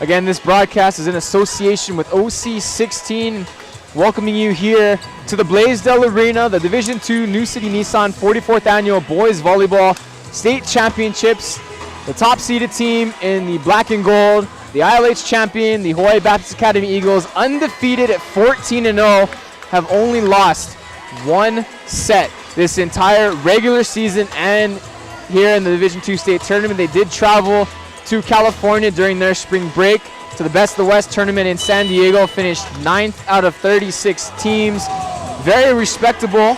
Again, this broadcast is in association with OC16, welcoming you here to the Blaisdell Arena, the Division II New City Nissan 44th Annual Boys Volleyball State Championships. The top seeded team in the black and gold, the ILH champion, the Hawaii Baptist Academy Eagles, undefeated at 14-0, have only lost 1 set this entire regular season and here in the Division II State Tournament. They did travel to California during their spring break to the Best of the West tournament in San Diego, finished 9th out of 36 teams. Very respectable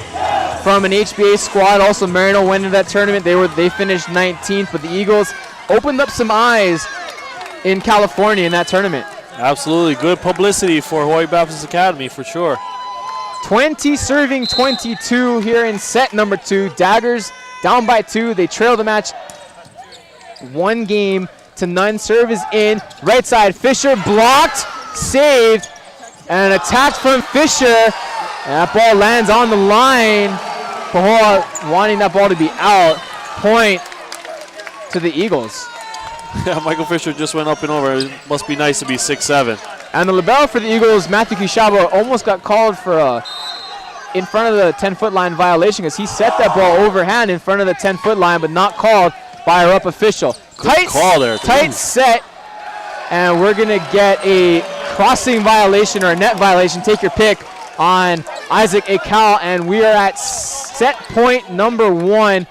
from an HBA squad. Also, Marino went into that tournament. They finished 19th, but the Eagles opened up some eyes in California in that tournament. Absolutely. Good publicity for Hawaii Baptist Academy for sure. 20 serving 22 here in set number 2. Daggers down by 2. They trail the match 1-0. Serve is in. Right side, Fisher blocked, saved, and an attack from Fisher. And that ball lands on the line. Pahoa wanting that ball to be out. Point to the Eagles. Yeah, Michael Fisher just went up and over. It must be nice to be 6'7". And the libero for the Eagles, Matthew Kishaba, almost got called for a in front of the 10-foot line violation because he set that ball overhand in front of the 10-foot line, but not called by our up official. Good call there. Tight set, and we're going to get a crossing violation or a net violation. Take your pick on Isaac Akal, and we are at set point number 1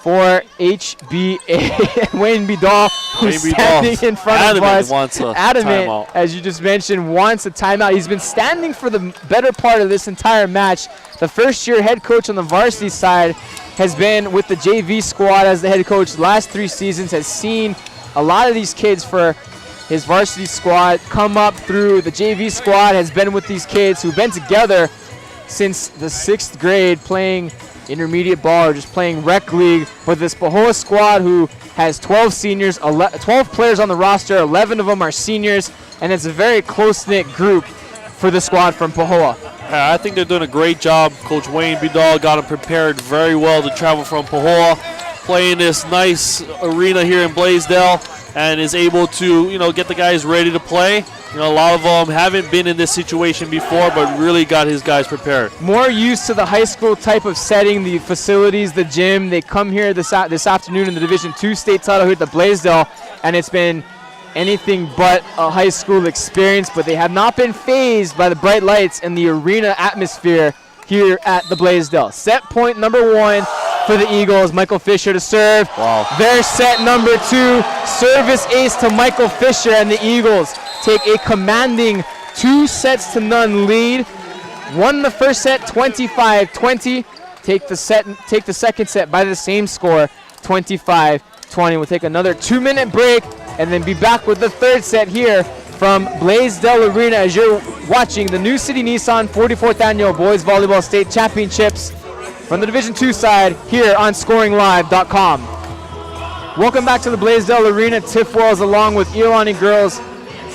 for HBA. Wayne Vidal, who's standing in front of us, adamant, as you just mentioned, wants a timeout. He's been standing for the better part of this entire match. The first-year head coach on the varsity side has been with the JV squad as the head coach last 3 seasons, has seen a lot of these kids for his varsity squad come up through the JV squad, has been with these kids who've been together since the 6th grade playing intermediate ball or just playing rec league. But this Pahoa squad who has 12 seniors, 12 players on the roster, 11 of them are seniors, and it's a very close-knit group for the squad from Pahoa. I think they're doing a great job. Coach Wayne Bidal got them prepared very well to travel from Pahoa, play in this nice arena here in Blaisdell, and is able to, get the guys ready to play. A lot of them haven't been in this situation before, but really got his guys prepared. More used to the high school type of setting, the facilities, the gym. They come here this afternoon in the Division II state title here at the Blaisdell, and it's been anything but a high school experience, but they have not been fazed by the bright lights and the arena atmosphere here at the Blaisdell. Set point number 1 for the Eagles. Michael Fisher to serve. Wow. Their set number 2, service ace to Michael Fisher, and the Eagles take a commanding 2-0 lead. Won the first set 25-20. Take the second set by the same score, 25-20. We'll take another 2-minute break and then be back with the third set here from Blaisdell Arena as you're watching the New City Nissan 44th Annual Boys Volleyball State Championships from the Division II side here on ScoringLive.com. Welcome back to the Blaisdell Arena. Tiff Wells along with Iolani Girls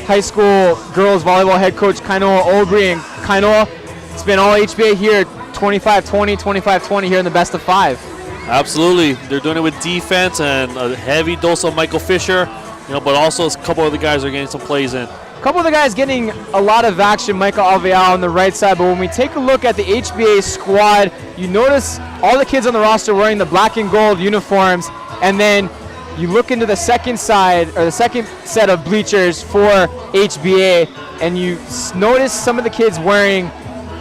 High School Girls Volleyball Head Coach Kainoa Aubry. And Kainoa, it's been all HBA here, 25-20, 25-20 here in the best of 5. Absolutely. They're doing it with defense and a heavy dose of Michael Fisher, but also a couple of the guys are getting some plays in. A couple of the guys getting a lot of action, Michael Alveal on the right side, but when we take a look at the HBA squad, you notice all the kids on the roster wearing the black and gold uniforms, and then you look into the second side, or the second set of bleachers for HBA, and you notice some of the kids wearing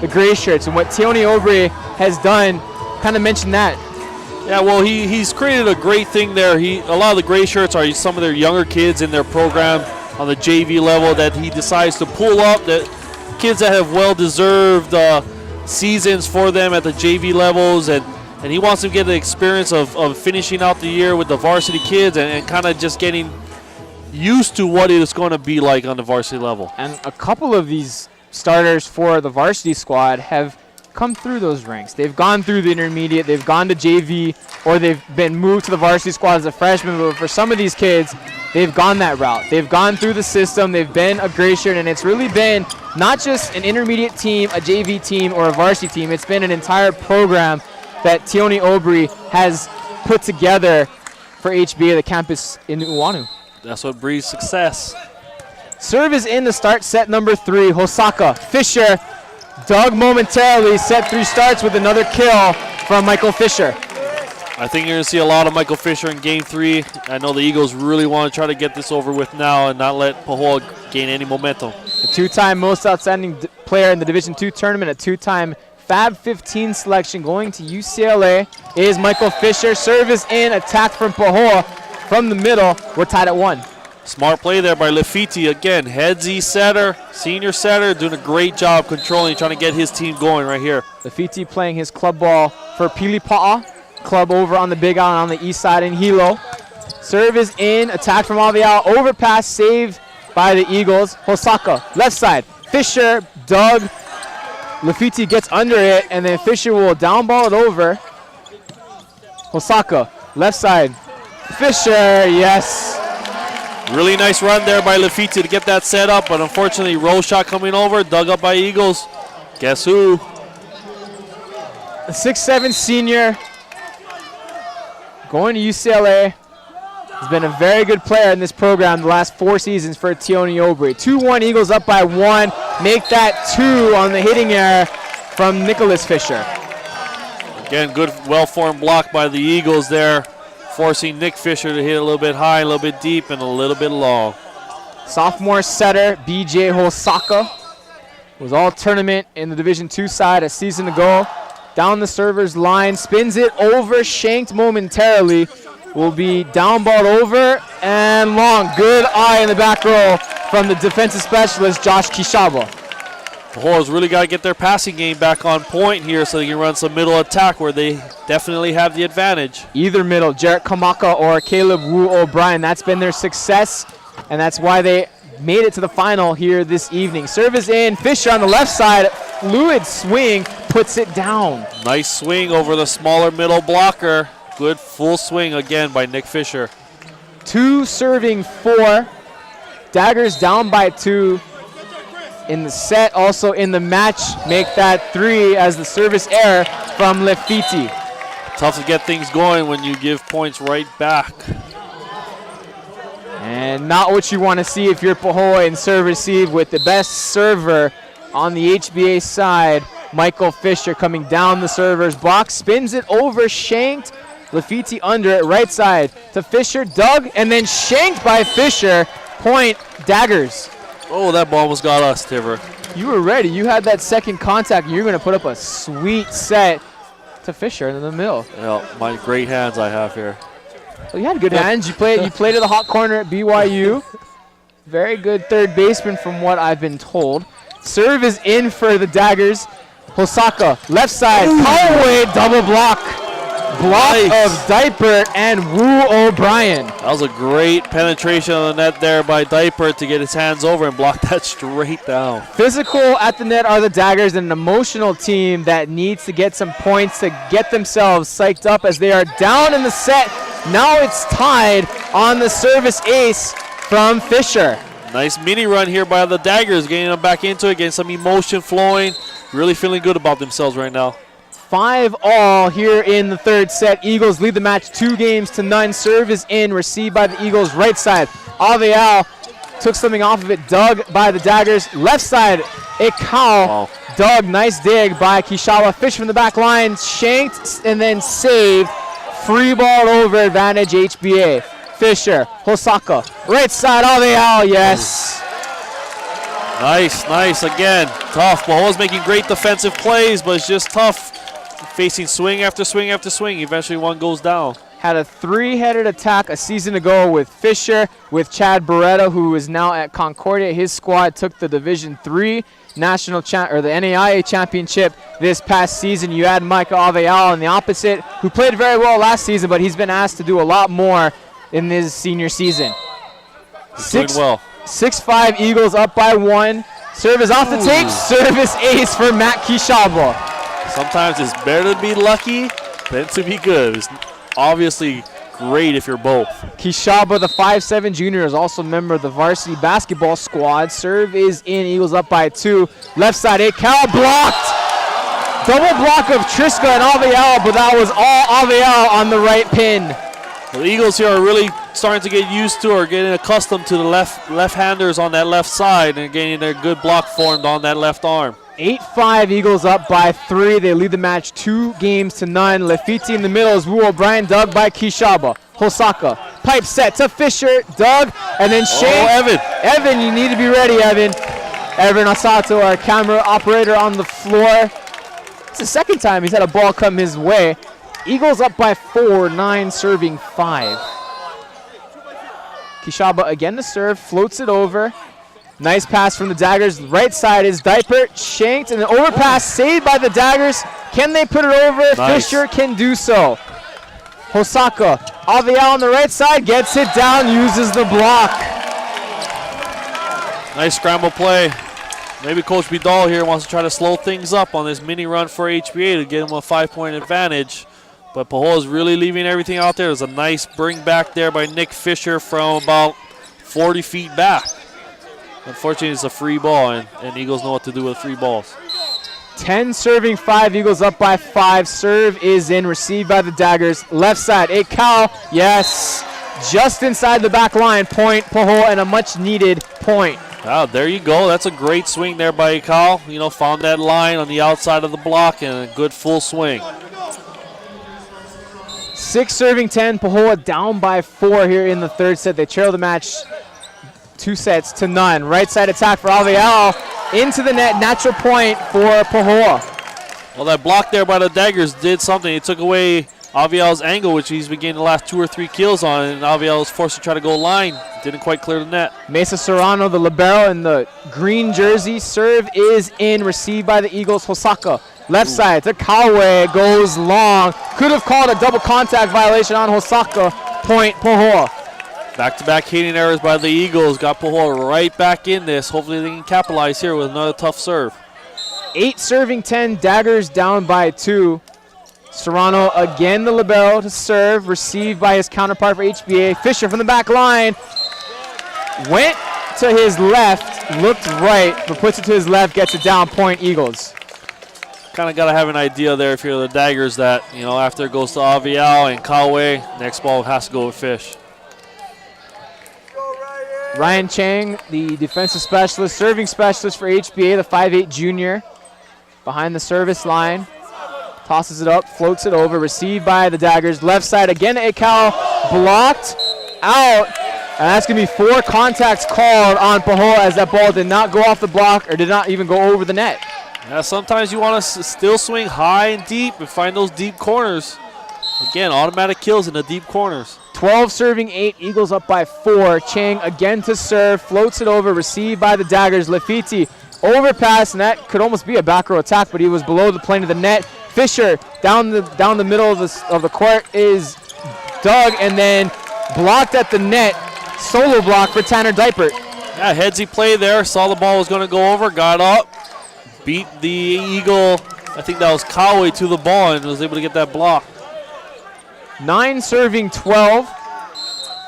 the gray shirts, and what Tioni Aubry has done, kind of mentioned that. Yeah, well, he's created a great thing there. A lot of the gray shirts are some of their younger kids in their program on the JV level that he decides to pull up, that kids that have well-deserved seasons for them at the JV levels, and he wants to get the experience of finishing out the year with the varsity kids and kind of just getting used to what it is going to be like on the varsity level. And a couple of these starters for the varsity squad have come through those ranks. They've gone through the intermediate, they've gone to JV, or they've been moved to the varsity squad as a freshman, but for some of these kids, they've gone that route. They've gone through the system, they've been a gray shirt, and it's really been not just an intermediate team, a JV team, or a varsity team. It's been an entire program that Tioni Aubry has put together for HBA, the campus in Uanu. That's what breeds success. Serve is in to start set number 3. Hosaka, Fisher, dug momentarily. Set 3 starts with another kill from Michael Fisher. I think you're going to see a lot of Michael Fisher in Game 3. I know the Eagles really want to try to get this over with now and not let Pahoa gain any momentum. The 2-time most outstanding player in the Division II tournament, a 2-time Fab 15 selection going to UCLA is Michael Fisher. Serve is in, attack from Pahoa from the middle. We're tied at 1. Smart play there by Lafiti. Again, headsy setter, senior setter, doing a great job controlling, trying to get his team going right here. Lafiti playing his club ball for Pilipa'a. Club over on the Big Island on the east side in Hilo. Serve is in, attack from Avial, overpass saved by the Eagles. Hosaka, left side. Fisher, dug. Lafiti gets under it, and then Fisher will down ball it over. Hosaka, left side. Fisher, yes. Really nice run there by Lafiti to get that set up, but unfortunately, roll shot coming over, dug up by Eagles. Guess who? A 6'7" senior going to UCLA. He's been a very good player in this program the last 4 seasons for Tioni Aubry. 2-1, Eagles up by 1. Make that 2 on the hitting error from Nicholas Fisher. Again, good, well-formed block by the Eagles there, forcing Nick Fisher to hit a little bit high, a little bit deep, and a little bit long. Sophomore setter BJ Hosaka was all tournament in the Division II side a season ago. Down the server's line, spins it over, shanked momentarily. Will be down ball over and long. Good eye in the back row from the defensive specialist, Josh Kishaba. Pahoa's really got to get their passing game back on point here so they can run some middle attack where they definitely have the advantage. Either middle, Jarrett Kamaka or Caleb Wu O'Brien. That's been their success, and that's why they made it to the final here this evening. Serve is in. Fisher on the left side. Fluid swing, puts it down. Nice swing over the smaller middle blocker. Good full swing again by Nick Fisher. 2 serving 4. Daggers down by 2 in the set. Also in the match, make that 3 as the service error from Lefiti. Tough to get things going when you give points right back. And not what you want to see if you're Pahoa in serve receive with the best server on the HBA side. Michael Fisher coming down the server's box, spins it over, shanked. Lafiti under it, right side to Fisher, dug, and then shanked by Fisher. Point, Daggers. Oh, that ball almost got us, Tiver. You were ready. You had that second contact. You're going to put up a sweet set to Fisher in the middle. Yeah, my great hands I have here. Well, you had good hands. You played to the hot corner at BYU. Very good third baseman from what I've been told. Serve is in for the Daggers. Hosaka, left side, Pahoa, double block. Block of Diaper and Wu O'Brien. That was a great penetration on the net there by Diaper to get his hands over and block that straight down. Physical at the net are the Daggers, and an emotional team that needs to get some points to get themselves psyched up as they are down in the set. Now it's tied on the service ace from Fisher. Nice mini run here by the Daggers, getting them back into it, getting some emotion flowing. Really feeling good about themselves right now. 5-all here in the third set. Eagles lead the match 2-0. Serve is in, received by the Eagles right side. Avial took something off of it, dug by the Daggers. Left side, Ekau, Wow. dug, nice dig by Kishawa. Fish from the back line, shanked and then saved. Free ball over, advantage HBA. Fisher, Hosaka, right side, Avial, yes. Nice again. Tough. Pahoa's making great defensive plays, but it's just tough. Facing swing after swing after swing. Eventually one goes down. Had a 3-headed attack a season ago with Fisher, with Chad Beretta, who is now at Concordia. His squad took the Division III national or the NAIA championship this past season. You add Micah Avial on the opposite, who played very well last season, but he's been asked to do a lot more in this senior season. Doing well. 6-5 Eagles up by 1. Service off the tape. Service ace for Matt Kishaba. Sometimes it's better to be lucky than to be good. It's obviously great if you're both. Kishaba, the 5'7" junior, is also a member of the varsity basketball squad. Serve is in. Eagles up by 2. Left side, Ekau blocked. Double block of Triska and Avial, but that was all Avial on the right pin. The Eagles here are really starting to get used to or getting accustomed to the left-handers on that left side and getting their good block formed on that left arm. 8-5 Eagles up by 3. They lead the match 2-0. Lefiti in the middle is Wu O'Brien, dug by Kishaba. Hosaka, pipe set to Fisher, dug, and then Shane. Evan. Evan, you need to be ready, Evan. Evan Asato, our camera operator on the floor. It's the second time he's had a ball come his way. Eagles up by 4, 9 serving 5. Kishaba again to serve, floats it over. Nice pass from the Daggers. Right side is Diaper, shanked, and an overpass saved by the Daggers. Can they put it over? Nice. Fisher can do so. Hosaka, Avial on the right side, gets it down, uses the block. Nice scramble play. Maybe Coach Vidal here wants to try to slow things up on this mini run for HBA to get him a 5-point advantage. But Pahoa is really leaving everything out there. There's a nice bring back there by Nick Fisher from about 40 feet back. Unfortunately, it's a free ball, and Eagles know what to do with free balls. 10 serving 5, Eagles up by 5. Serve is in, received by the Daggers. Left side, Ekau, yes. Just inside the back line, point, Pahoa, and a much-needed point. Wow, there you go. That's a great swing there by Ekau. You know, found that line on the outside of the block and a good full swing. 6 serving 10, Pahoa down by 4 here in the third set. They trail the match 2-0. Right side attack for Avial. Into the net, natural point for Pahoa. Well, that block there by the Daggers did something. It took away Avial's angle, which he's been getting the last 2 or 3 kills on, and Avial was forced to try to go line. Didn't quite clear the net. Mesa Serrano, the libero in the green jersey. Serve is in, received by the Eagles. Hosaka, left side to Kawe, goes long. Could have called a double contact violation on Hosaka. Point, Pahoa. Back-to-back hitting errors by the Eagles. Got Pahoa right back in this. Hopefully they can capitalize here with another tough serve. 8 serving 10. Daggers down by 2. Serrano again the libero to serve. Received by his counterpart for HBA. Fisher from the back line. Went to his left. Looked right, but puts it to his left. Gets it down. Point Eagles. Kind of got to have an idea there if you're the Daggers that, after it goes to Avial and Kawe, next ball has to go with Fish. Ryan Chang, the defensive specialist, serving specialist for HBA, the 5'8 junior, behind the service line. Tosses it up, floats it over, received by the Daggers. Left side again to Ekal, blocked out. And that's going to be 4 contacts called on Pahoa as that ball did not go off the block or did not even go over the net. Yeah, sometimes you want to still swing high and deep and find those deep corners. Again, automatic kills in the deep corners. 12 serving 8, Eagles up by 4. Chang again to serve, floats it over, received by the Daggers. Lafiti overpass, and that could almost be a back row attack, but he was below the plane of the net. Fisher down the middle of the court is dug, and then blocked at the net. Solo block for Tanner Diapert. Yeah, headsy play there. Saw the ball was going to go over, got up, beat the Eagle. I think that was Kawe to the ball and was able to get that block. 9 serving 12.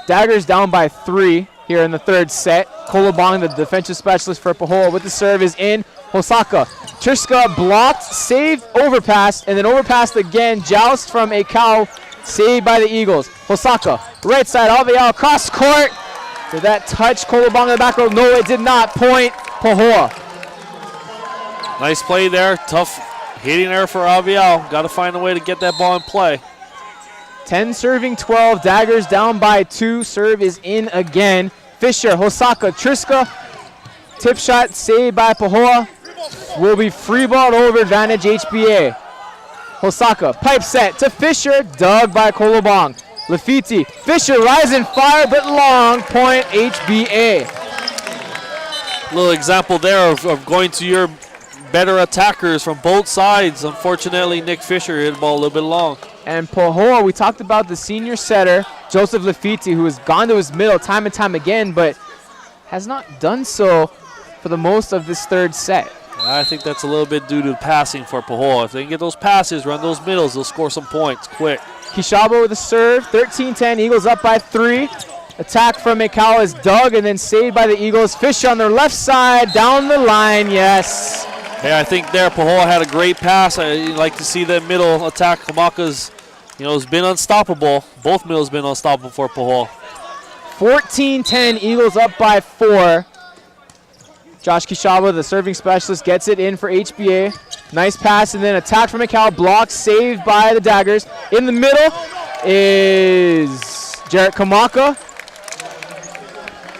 Daggers down by 3 here in the third set. Kolobong, the defensive specialist for Pahoa, with the serve is in. Hosaka. Triska blocked, saved, overpassed, and then overpassed again. Joust from Ekau, saved by the Eagles. Hosaka, right side, Avial, cross court. Did that touch Kolobong in the back row? No, it did not. Point, Pahoa. Nice play there. Tough hitting error for Avial. Got to find a way to get that ball in play. 10 serving 12. Daggers down by 2. Serve is in again. Fisher, Hosaka, Triska. Tip shot saved by Pahoa. Will be free ball over, advantage HBA. Hosaka, pipe set to Fisher. Dug by Kolobong. Lafiti, Fisher rising fire but long. Point HBA. Little example there of going to your better attackers from both sides. Unfortunately, Nick Fisher hit the ball a little bit long. And Pahoa, we talked about the senior setter, Joseph Lafiti, who has gone to his middle time and time again, but has not done so for the most of this third set. I think that's a little bit due to passing for Pahoa. If they can get those passes, run those middles, they'll score some points quick. Kishabo with a serve, 13-10, Eagles up by 3. Attack from Mikawa is dug and then saved by the Eagles. Fisher on their left side, down the line, yes. Hey, I think there Pahoa had a great pass. I like to see that middle attack. Kamaka's, has been unstoppable. Both middles been unstoppable for Pahoa. 14-10, Eagles up by 4. Josh Kishaba, the serving specialist, gets it in for HBA. Nice pass and then attack from Mikal. Block saved by the Daggers. In the middle is Jarrett Kamaka.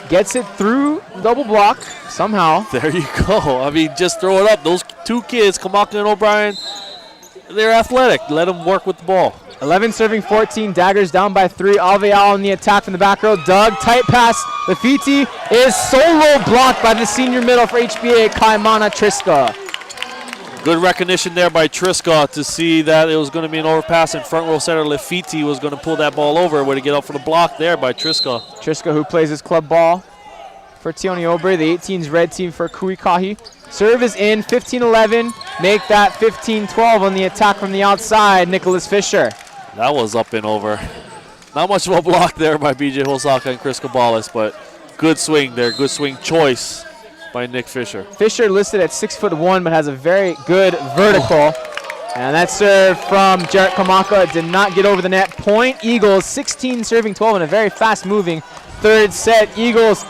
Gets it through double block somehow. There you go. I mean, just throw it up. Those two kids, Kamaka and O'Brien, they're athletic. Let them work with the ball. 11 serving 14. Daggers down by 3. Alveal on the attack from the back row. Doug, tight pass. Lafiti is solo blocked by the senior middle for HBA, Kaimana Triska. Good recognition there by Triska to see that it was going to be an overpass, and front row center Lafiti was going to pull that ball over. Way to get up for the block there by Triska. Triska, who plays his club ball for Tioni Obre, the 18's red team for Kuikahi. Serve is in, 15-11. Make that 15-12 on the attack from the outside, Nicholas Fisher. That was up and over. Not much of a block there by BJ Hosaka and Chris Cabales, but good swing there, good swing choice by Nick Fisher. Fisher listed at 6'1", but has a very good vertical. And that serve from Jarrett Kamaka did not get over the net. Point Eagles, 16 serving 12 in a very fast-moving third set. Eagles,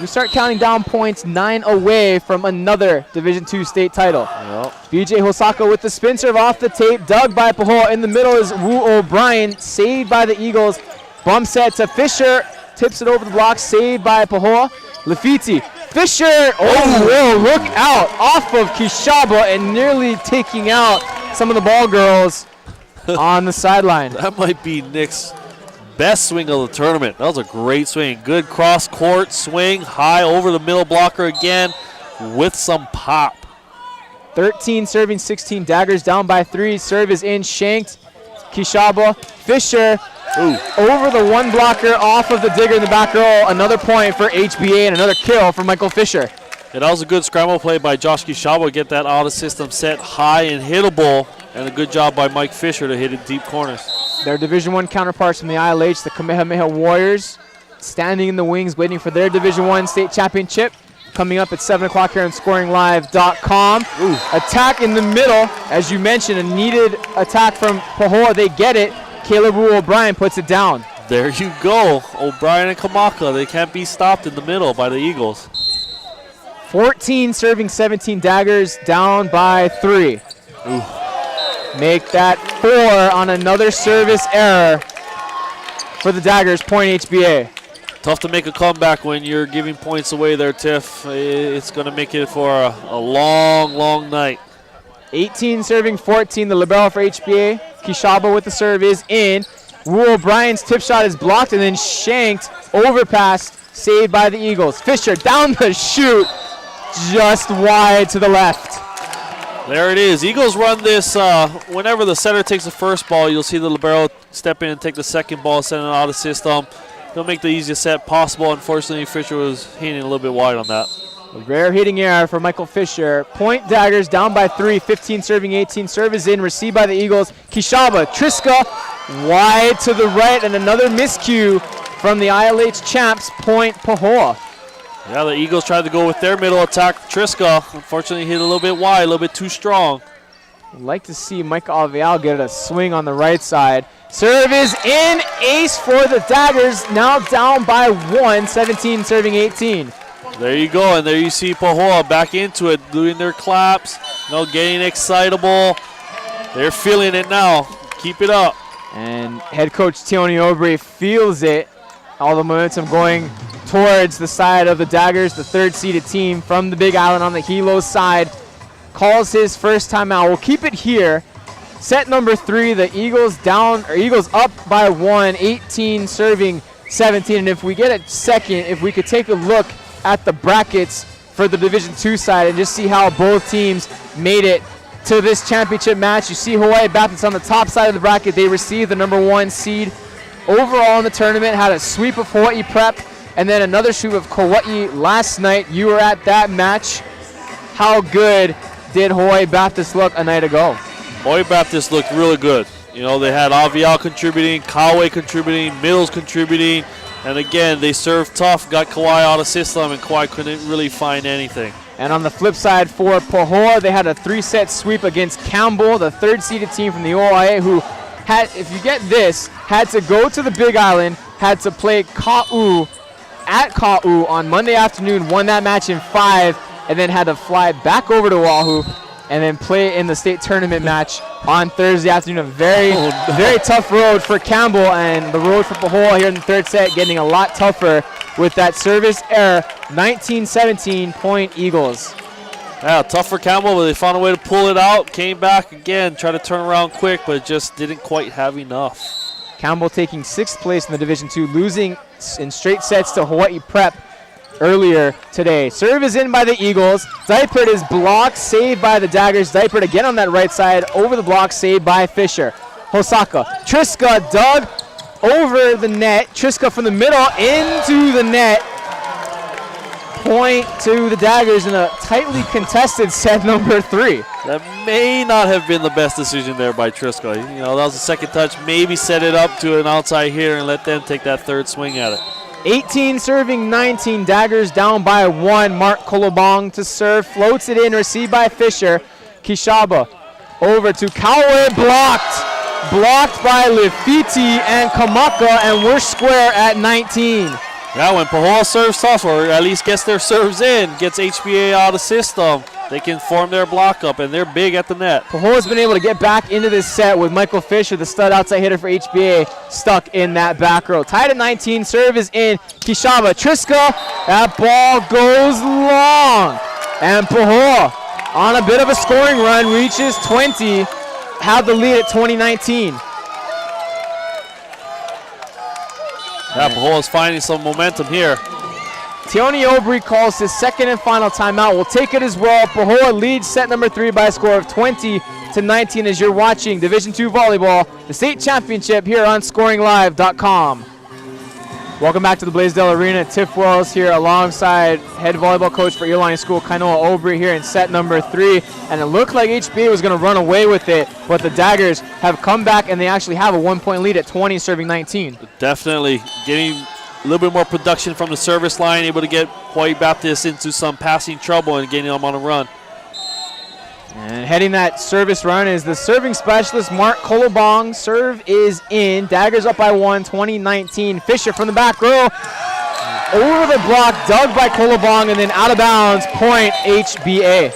we start counting down points, 9 away from another Division II state title. Yep. BJ Hosaka with the spin serve off the tape, dug by Pahoa. In the middle is Wu O'Brien, saved by the Eagles. Bump set to Fisher, tips it over the block, saved by Pahoa. Lafiti, Fisher, whoa, look out, off of Kishaba and nearly taking out some of the ball girls on the sideline. That might be Nick's best swing of the tournament. That was a great swing. Good cross-court swing, high over the middle blocker again with some pop. 13 serving 16, Daggers down by 3. Serve is in, shanked. Kishaba, Fisher Ooh. Over the one blocker off of the digger in the back row. Another point for HBA and another kill for Michael Fisher. Yeah, that was a good scramble play by Josh Kishaba to get that out of system set high and hittable, and a good job by Mike Fisher to hit it deep corners. Their Division I counterparts from the ILH, the Kamehameha Warriors, standing in the wings waiting for their Division I state championship. Coming up at 7 o'clock here on ScoringLive.com. Attack in the middle, as you mentioned, a needed attack from Pahoa. They get it. Caleb O'Brien puts it down. There you go. O'Brien and Kamaka, they can't be stopped in the middle by the Eagles. 14 serving 17 Daggers, down by 3. Ooh. Make that 4 on another service error for the Daggers, point HBA. Tough to make a comeback when you're giving points away there, Tiff. It's going to make it for a long, long night. 18 serving 14, the libero for HBA. Kishaba with the serve is in. Wu O'Brien's tip shot is blocked and then shanked. Overpass, saved by the Eagles. Fisher down the chute, just wide to the left. There it is. Eagles run this whenever the center takes the first ball, you'll see the libero step in and take the second ball, send it out of system. They'll make the easiest set possible. Unfortunately, Fisher was hitting a little bit wide on that. A rare hitting error for Michael Fisher. Point Daggers down by 3, 15 serving 18. Serve is in, received by the Eagles. Kishaba, Triska, wide to the right, and another miscue from the ILH champs, point Pahoa. Yeah, the Eagles tried to go with their middle attack. Triska, unfortunately, hit a little bit wide, a little bit too strong. I'd like to see Mike Alveal get a swing on the right side. Serve is in, ace for the Daggers, now down by 1, 17 serving 18. There you go, and there you see Pahoa back into it, doing their claps, getting excitable. They're feeling it now. Keep it up. And head coach Tony Aubrey feels it. All the momentum going towards the side of the Daggers, the third-seeded team from the Big Island on the Hilo side. Calls his first timeout. We'll keep it here. Set number 3, the Eagles up by 1, 18 serving 17. And if we get a second, if we could take a look at the brackets for the Division II side and just see how both teams made it to this championship match. You see Hawaii Baptist on the top side of the bracket. They received the number 1 seed overall in the tournament, had a sweep of Hawaii Prep, and then another sweep of Kauai last night. You were at that match. How good did Hawaii Baptist look a night ago? Hawaii Baptist looked really good. They had Avial contributing, Kauai contributing, Mills contributing, and again, they served tough, got Kauai out of system, and Kauai couldn't really find anything. And on the flip side for Pahoa, they had a 3-set sweep against Campbell, the third-seeded team from the OIA, who had, if you get this, had to go to the Big Island, had to play Ka'u at Ka'u on Monday afternoon, won that match in 5, and then had to fly back over to Oahu and then play in the state tournament match on Thursday afternoon. A very tough road for Campbell, and the road for Pahoa here in the third set getting a lot tougher with that service error. 19-17 point Eagles. Yeah, tough for Campbell, but they found a way to pull it out. Came back again, tried to turn around quick, but just didn't quite have enough. Campbell taking 6th place in the Division II, losing in straight sets to Hawaii Prep earlier today. Serve is in by the Eagles. Diapert is blocked, saved by the Daggers. Diapert again on that right side, over the block, saved by Fisher. Hosaka, Triska dug over the net. Triska from the middle into the net. Point to the Daggers in a tightly contested set number 3. That may not have been the best decision there by Triska. That was the second touch. Maybe set it up to an outside hitter and let them take that third swing at it. 18 serving 19, Daggers down by 1. Mark Kolobong to serve, floats it in, received by Fisher. Kishaba over to Kauai, blocked by Lefiti and Kamaka, and we're square at 19. Yeah, when Pahoa serves tough, or at least gets their serves in, gets HBA out of system, they can form their block up, and they're big at the net. Pahoa's been able to get back into this set with Michael Fisher, the stud outside hitter for HBA, stuck in that back row. Tied at 19, serve is in. Kishaba, Triska, that ball goes long. And Pahoa, on a bit of a scoring run, reaches 20, have the lead at 2019. Yeah, Pahoa's finding some momentum here. Tony Aubrey calls his second and final timeout. We'll take it as well. Pahoa leads set number 3 by a score of 20-14. 20-19 as you're watching Division II Volleyball, the state championship here on ScoringLive.com. Welcome back to the Blaisdell Arena. Tiff Wells here alongside head volleyball coach for Iolani School, Kainoa Aubry, here in set number 3. And it looked like HBA was going to run away with it, but the Daggers have come back and they actually have a 1-point lead at 20, serving 19. Definitely getting a little bit more production from the service line, able to get Hawaii Baptist into some passing trouble and getting them on a run. And heading that service run is the serving specialist, Mark Kolobong. Serve is in. Daggers up by 1, 20-19. Fisher from the back row. Over the block, dug by Kolobong, and then out of bounds, point HBA.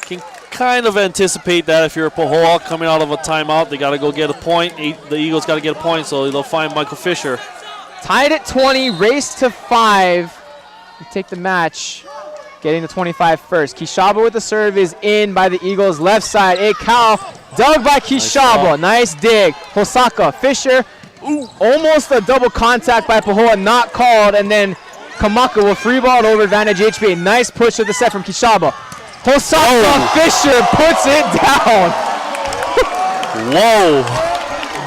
Can kind of anticipate that if you're a Pahoa coming out of a timeout, they got to go get a point. The Eagles got to get a point, so they'll find Michael Fisher. Tied at 20, race to 5. We take the match. Getting the 25 first. Kishaba with the serve is in by the Eagles left side. A cow dug by Kishaba. Nice dig. Hosaka, Fisher. Ooh, almost a double contact by Pahoa, not called. And then Kamaka will free ball over advantage HBA. Nice push of the set from Kishaba. Hosaka, Fisher puts it down. Whoa.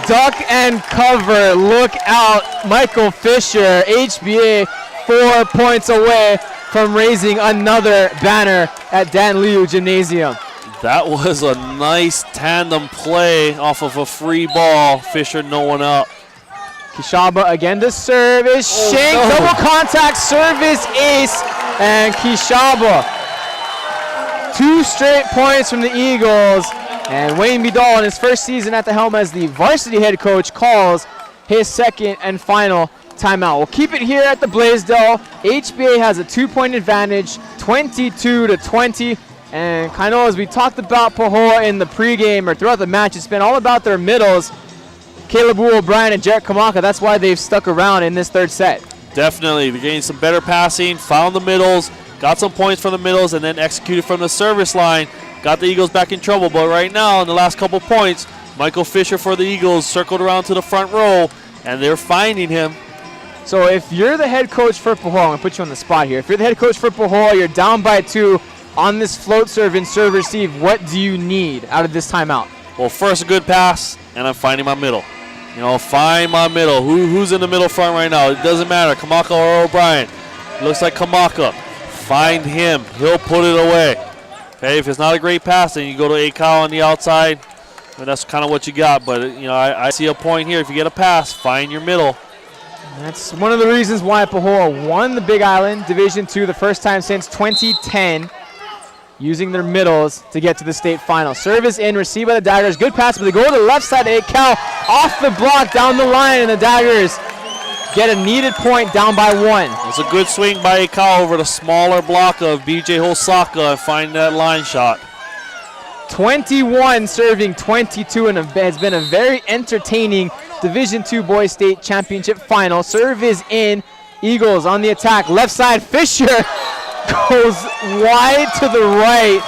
Duck and cover. Look out. Michael Fisher, HBA, 4 points away from raising another banner at Dan Liu Gymnasium. That was a nice tandem play off of a free ball. Fisher no one up. Kishaba again to serve is shanked. No. Double contact service ace. And Kishaba. 2 straight points from the Eagles. And Wayne Vidal in his first season at the helm as the varsity head coach calls his second and final timeout. We'll keep it here at the Blaisdell. HBA has a 2-point advantage, 22-20. And kind of as we talked about Pahoa in the pregame or throughout the match, it's been all about their middles. Caleb O'Brien and Jarrett Kamaka, that's why they've stuck around in this third set. Definitely. They're getting some better passing, found the middles, got some points from the middles, and then executed from the service line. Got the Eagles back in trouble. But right now, in the last couple points, Michael Fisher for the Eagles circled around to the front row, and they're finding him. So if you're the head coach for Pahoa, I'm going to put you on the spot here. If you're the head coach for Pahoa, you're down by 2 on this float serve and serve receive. What do you need out of this timeout? Well, first a good pass, and I'm finding my middle. You know, find my middle. Who's in the middle front right now? It doesn't matter, Kamaka or O'Brien. Looks like Kamaka. Find him. He'll put it away. Okay, if it's not a great pass, then you go to Akau on the outside. I mean, that's kind of what you got. But, you know, I see a point here. If you get a pass, find your middle. That's one of the reasons why Pahoa won the Big Island Division II the first time since 2010, using their middles to get to the state final. Service in, received by the Daggers. Good pass, but they go to the left side. Akau off the block down the line, and the Daggers get a needed point down by 1. It's a good swing by Akau over the smaller block of BJ Hosaka and find that line shot. 21 serving 22, and has been a very entertaining Division II Boys State Championship final. Serve is in. Eagles on the attack. Left side, Fisher goes wide to the right,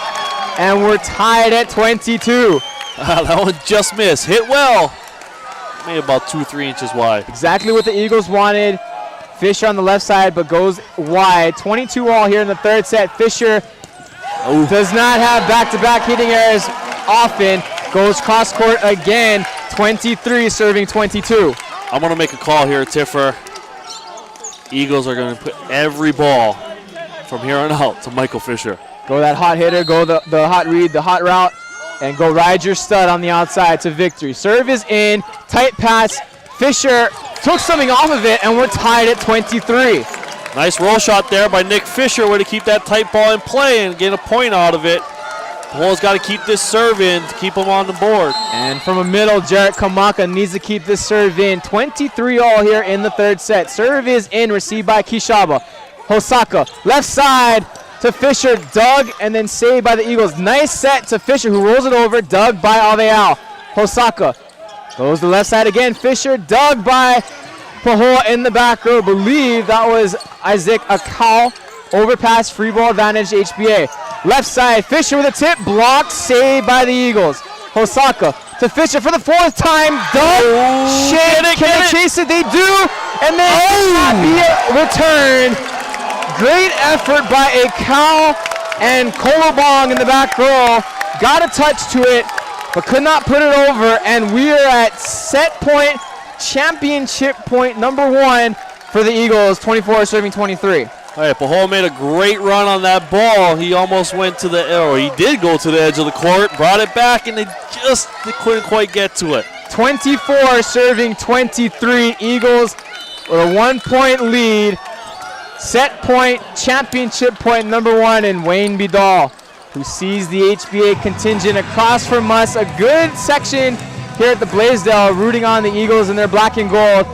and we're tied at 22. That one just missed. Hit well. Maybe about 2-3 inches wide. Exactly what the Eagles wanted. Fisher on the left side, but goes wide. 22 all here in the third set. Fisher does not have back-to-back hitting errors often. Goes cross court again. 23 serving 22. I'm going to make a call here, Tiffer. Eagles are going to put every ball from here on out to Michael Fisher. Go that hot hitter, go the hot read, the hot route, and go ride your stud on the outside to victory. Serve is in, tight pass. Fisher took something off of it, and we're tied at 23. Nice roll shot there by Nick Fisher, way to keep that tight ball in play and get a point out of it. Pahoa's got to keep this serve in to keep him on the board. And from a middle, Jarrett Kamaka needs to keep this serve in. 23 all here in the third set. Serve is in, received by Kishaba. Hosaka, left side to Fisher, dug, and then saved by the Eagles. Nice set to Fisher, who rolls it over, dug by Aveal. Hosaka goes to the left side again. Fisher, dug by Pahoa in the back row. Believe that was Isaac Akau. Overpass, free ball advantage, HBA. Left side, Fisher with a tip, blocked, saved by the Eagles. Hosaka to Fisher for the 4th time, dug, can they chase it? They do, and then be returned. Great effort by Akau and Kolobong in the back row. Got a touch to it, but could not put it over, and we are at set point, championship point number 1 for the Eagles, 24 serving 23. Hey, Pahoa made a great run on that ball. He almost went to he did go to the edge of the court, brought it back, and they couldn't quite get to it. 24 serving 23, Eagles with a 1-point lead. Set point, championship point number 1, and Wayne Vidal, who sees the HBA contingent across from us. A good section here at the Blaisdell, rooting on the Eagles in their black and gold.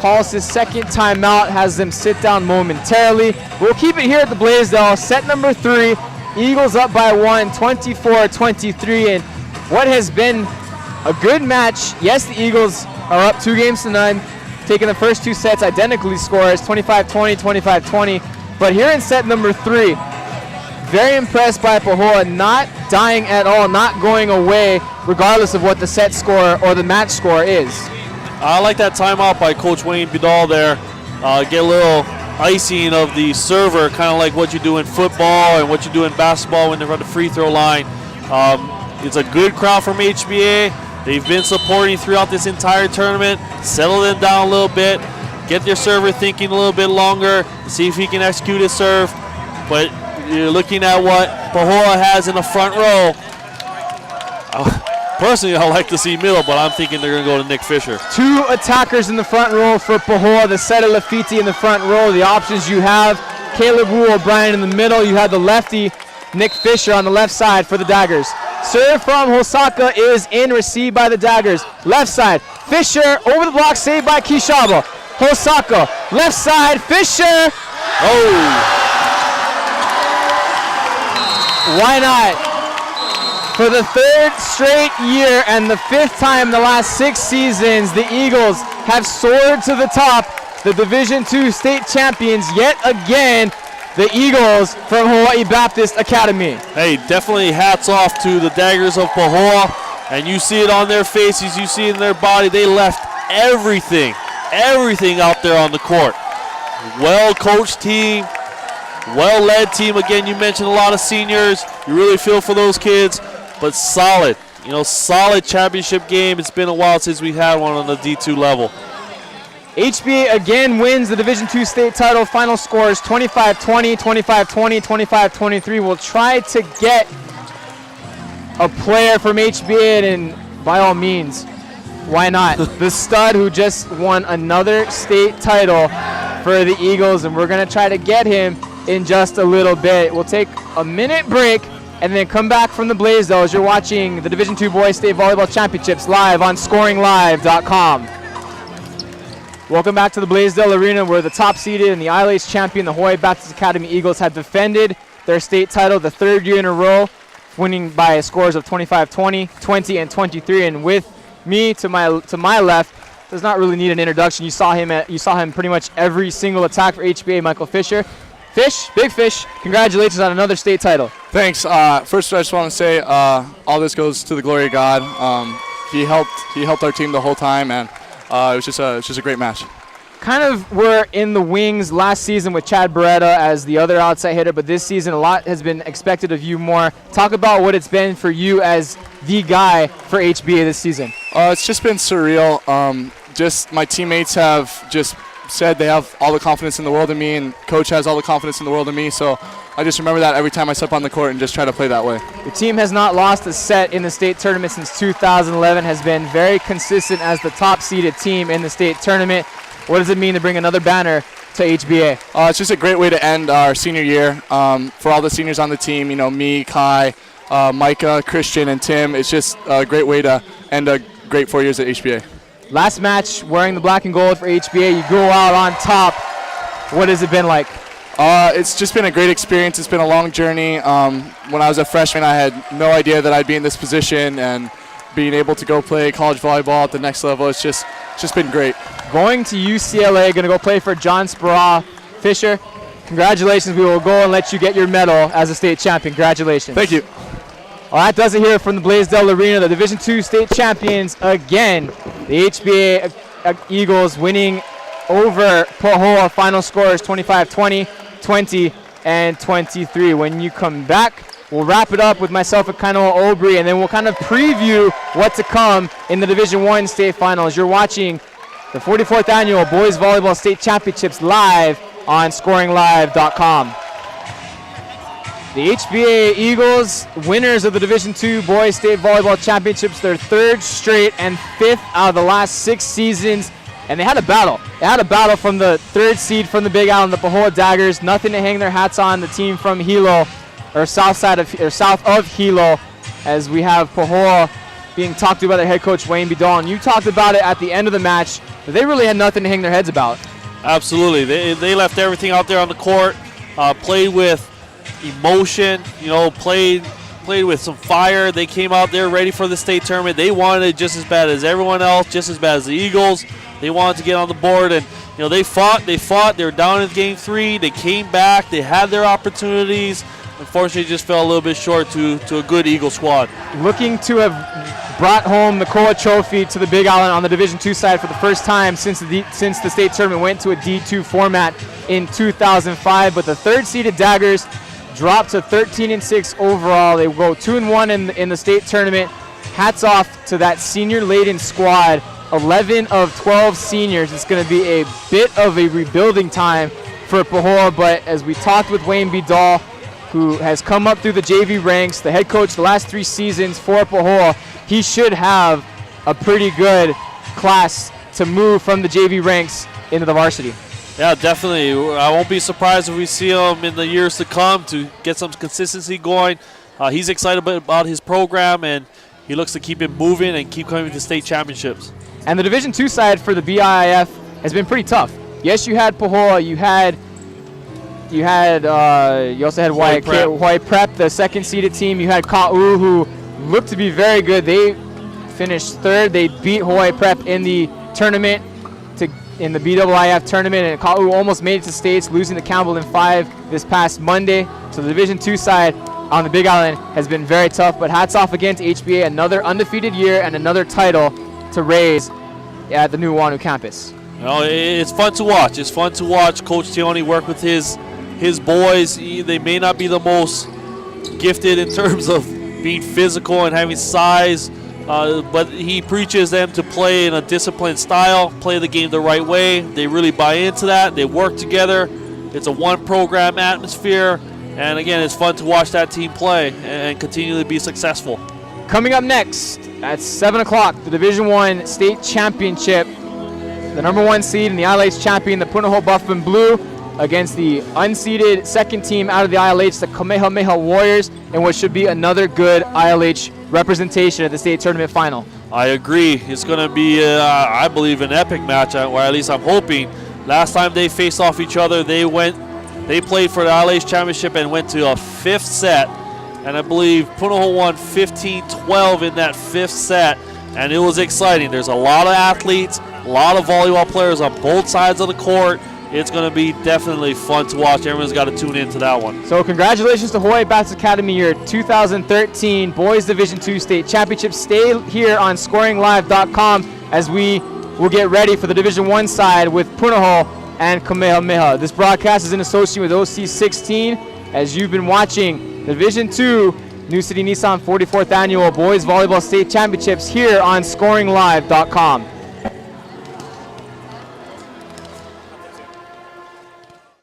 Calls his second timeout, has them sit down momentarily. We'll keep it here at the Blaisdell. Set number 3, Eagles up by 1, 24-23, and what has been a good match. Yes, the Eagles are up 2-0, taking the first 2 sets identically scores, 25-20, 25-20. But here in set number 3, very impressed by Pahoa, not dying at all, not going away, regardless of what the set score or the match score is. I like that timeout by Coach Wayne Vidal there. Get a little icing of the server, kind of like what you do in football and what you do in basketball when they're on the free throw line. It's a good crowd from HBA. They've been supporting throughout this entire tournament. Settle them down a little bit. Get their server thinking a little bit longer. See if he can execute his serve. But you're looking at what Pahoa has in the front row. Personally, I like to see middle, but I'm thinking they're going to go to Nick Fisher. 2 attackers in the front row for Pahoa, the set of Lafiti in the front row. The options you have, Caleb Wu O'Brien in the middle. You have the lefty, Nick Fisher, on the left side for the Daggers. Serve from Hosaka is in, received by the Daggers. Left side, Fisher, over the block, saved by Kishaba. Hosaka, left side, Fisher. Oh! Why not? For the 3rd straight year and the 5th time in the last 6 seasons, the Eagles have soared to the top, the Division II state champions yet again, the Eagles from Hawaii Baptist Academy. Hey, definitely hats off to the Daggers of Pahoa, and you see it on their faces, you see it in their body. They left everything out there on the court. Well-coached team, well-led team. Again, you mentioned a lot of seniors. You really feel for those kids. But solid, solid championship game. It's been a while since we had one on the D2 level. HBA again wins the Division II state title. Final scores 25-20, 25-20, 25-23. We'll try to get a player from HBA, and by all means, why not? The stud who just won another state title for the Eagles, and we're going to try to get him in just a little bit. We'll take a minute break and then come back from the Blaisdell as you're watching the Division II Boys State Volleyball Championships live on ScoringLive.com. Welcome back to the Blaisdell Arena, where the top seeded and the ILH champion, the Hawaii Baptist Academy Eagles, have defended their state title the 3rd year in a row, winning by scores of 25-20, 20, and 23. And with me to my left, does not really need an introduction. You saw him pretty much every single attack for HBA, Michael Fisher. Fish, big fish, congratulations on another state title. Thanks. First, I just want to say all this goes to the glory of God. He helped our team the whole time, and it was just a great match. Kind of were in the wings last season with Chad Beretta as the other outside hitter, but this season a lot has been expected of you more. Talk about what it's been for you as the guy for HBA this season. It's just been surreal. Just my teammates have just said they have all the confidence in the world in me, and coach has all the confidence in the world in me, so I just remember that every time I step on the court and just try to play that way. The team has not lost a set in the state tournament since 2011, has been very consistent as the top seeded team in the state tournament. What does it mean to bring another banner to HBA? It's just a great way to end our senior year. For all the seniors on the team, me, Kai, Micah, Christian, and Tim, it's just a great way to end a great 4 years at HBA. Last match, wearing the black and gold for HBA, you go out on top. What has it been like? It's just been a great experience. It's been a long journey. When I was a freshman, I had no idea that I'd be in this position, and being able to go play college volleyball at the next level, it's just been great. Going to UCLA, going to go play for John Speraw. Fisher, congratulations. We will go and let you get your medal as a state champion. Congratulations. Thank you. Well, that does it here from the Blaisdell Arena. The Division II state champions again. The HBA Eagles winning over Pahoa. Final scores 25-20, 20, and 23. When you come back We'll wrap it up with myself and Kainoa Aubry, and then we'll kind of preview what to come in the Division I state finals. You're watching the 44th annual Boys Volleyball State Championships live on ScoringLive.com. The HBA Eagles, winners of the Division II Boys State Volleyball Championships, their 3rd straight and 5th out of the last 6 seasons. And they had a battle. They had a battle from the 3rd seed from the Big Island, the Pahoa Daggers. Nothing to hang their hats on. The team from Hilo, or south of Hilo, as we have Pahoa being talked to by their head coach Wayne Bidal. And you talked about it at the end of the match, but they really had nothing to hang their heads about. Absolutely. They left everything out there on the court, played with emotion, played with some fire. They came out there ready for the state tournament. They wanted it just as bad as everyone else, just as bad as the Eagles. They wanted to get on the board, and they fought. They were down in game 3. They came back. They had their opportunities. Unfortunately, just fell a little bit short to a good Eagle squad. Looking to have brought home the Koa Trophy to the Big Island on the Division II side for the first time since the state tournament went to a D2 format in 2005. But the 3rd-seeded Daggers dropped to 13-6 overall. They go 2-1 in the state tournament. Hats off to that senior-laden squad. 11 of 12 seniors. It's going to be a bit of a rebuilding time for Pahoa, but as we talked with Wayne Bidal, who has come up through the JV ranks, the head coach the last 3 seasons for Pahoa, he should have a pretty good class to move from the JV ranks into the varsity. Yeah, definitely. I won't be surprised if we see him in the years to come to get some consistency going. He's excited about his program, and he looks to keep it moving and keep coming to state championships. And the Division II side for the BIF has been pretty tough. Yes, you had Pahoa, you also had Hawaii Prep, the 2nd-seeded team. You had Ka'u, who looked to be very good. They finished 3rd. They beat Hawaii Prep in the tournament, in the BIF tournament, and Ka'u almost made it to states, losing to Campbell in 5 this past Monday. So the Division II side on the Big Island has been very tough, but hats off again to HBA, another undefeated year and another title to raise at the new Wanu campus. It's fun to watch. It's fun to watch Coach Tioni work with his boys. They may not be the most gifted in terms of being physical and having size, but he preaches them to play in a disciplined style, play the game the right way. They really buy into that. They work together. It's a one-program atmosphere, and again, it's fun to watch that team play and continue to be successful. Coming up next at 7 o'clock, the Division I State Championship. The number 1 seed and the ILH champion, the Punahou Buffalo Blue, against the unseeded 2nd team out of the ILH, the Kamehameha Warriors, and what should be another good ILH representation at the state tournament final. I agree. It's going to be, I believe, an epic match, or at least I'm hoping. Last time they faced off each other, they played for the ILH championship and went to a 5th set. And I believe Punahou won 15-12 in that 5th set, and it was exciting. There's a lot of athletes, a lot of volleyball players on both sides of the court. It's going to be definitely fun to watch. Everyone's got to tune into that one. So congratulations to Hawaii Baptist Academy, your 2013 Boys Division II State Championship. Stay here on ScoringLive.com as we will get ready for the Division I side with Punahou and Kamehameha. This broadcast is in association with OC16 as you've been watching Division II New City Nissan 44th Annual Boys Volleyball State Championships here on ScoringLive.com.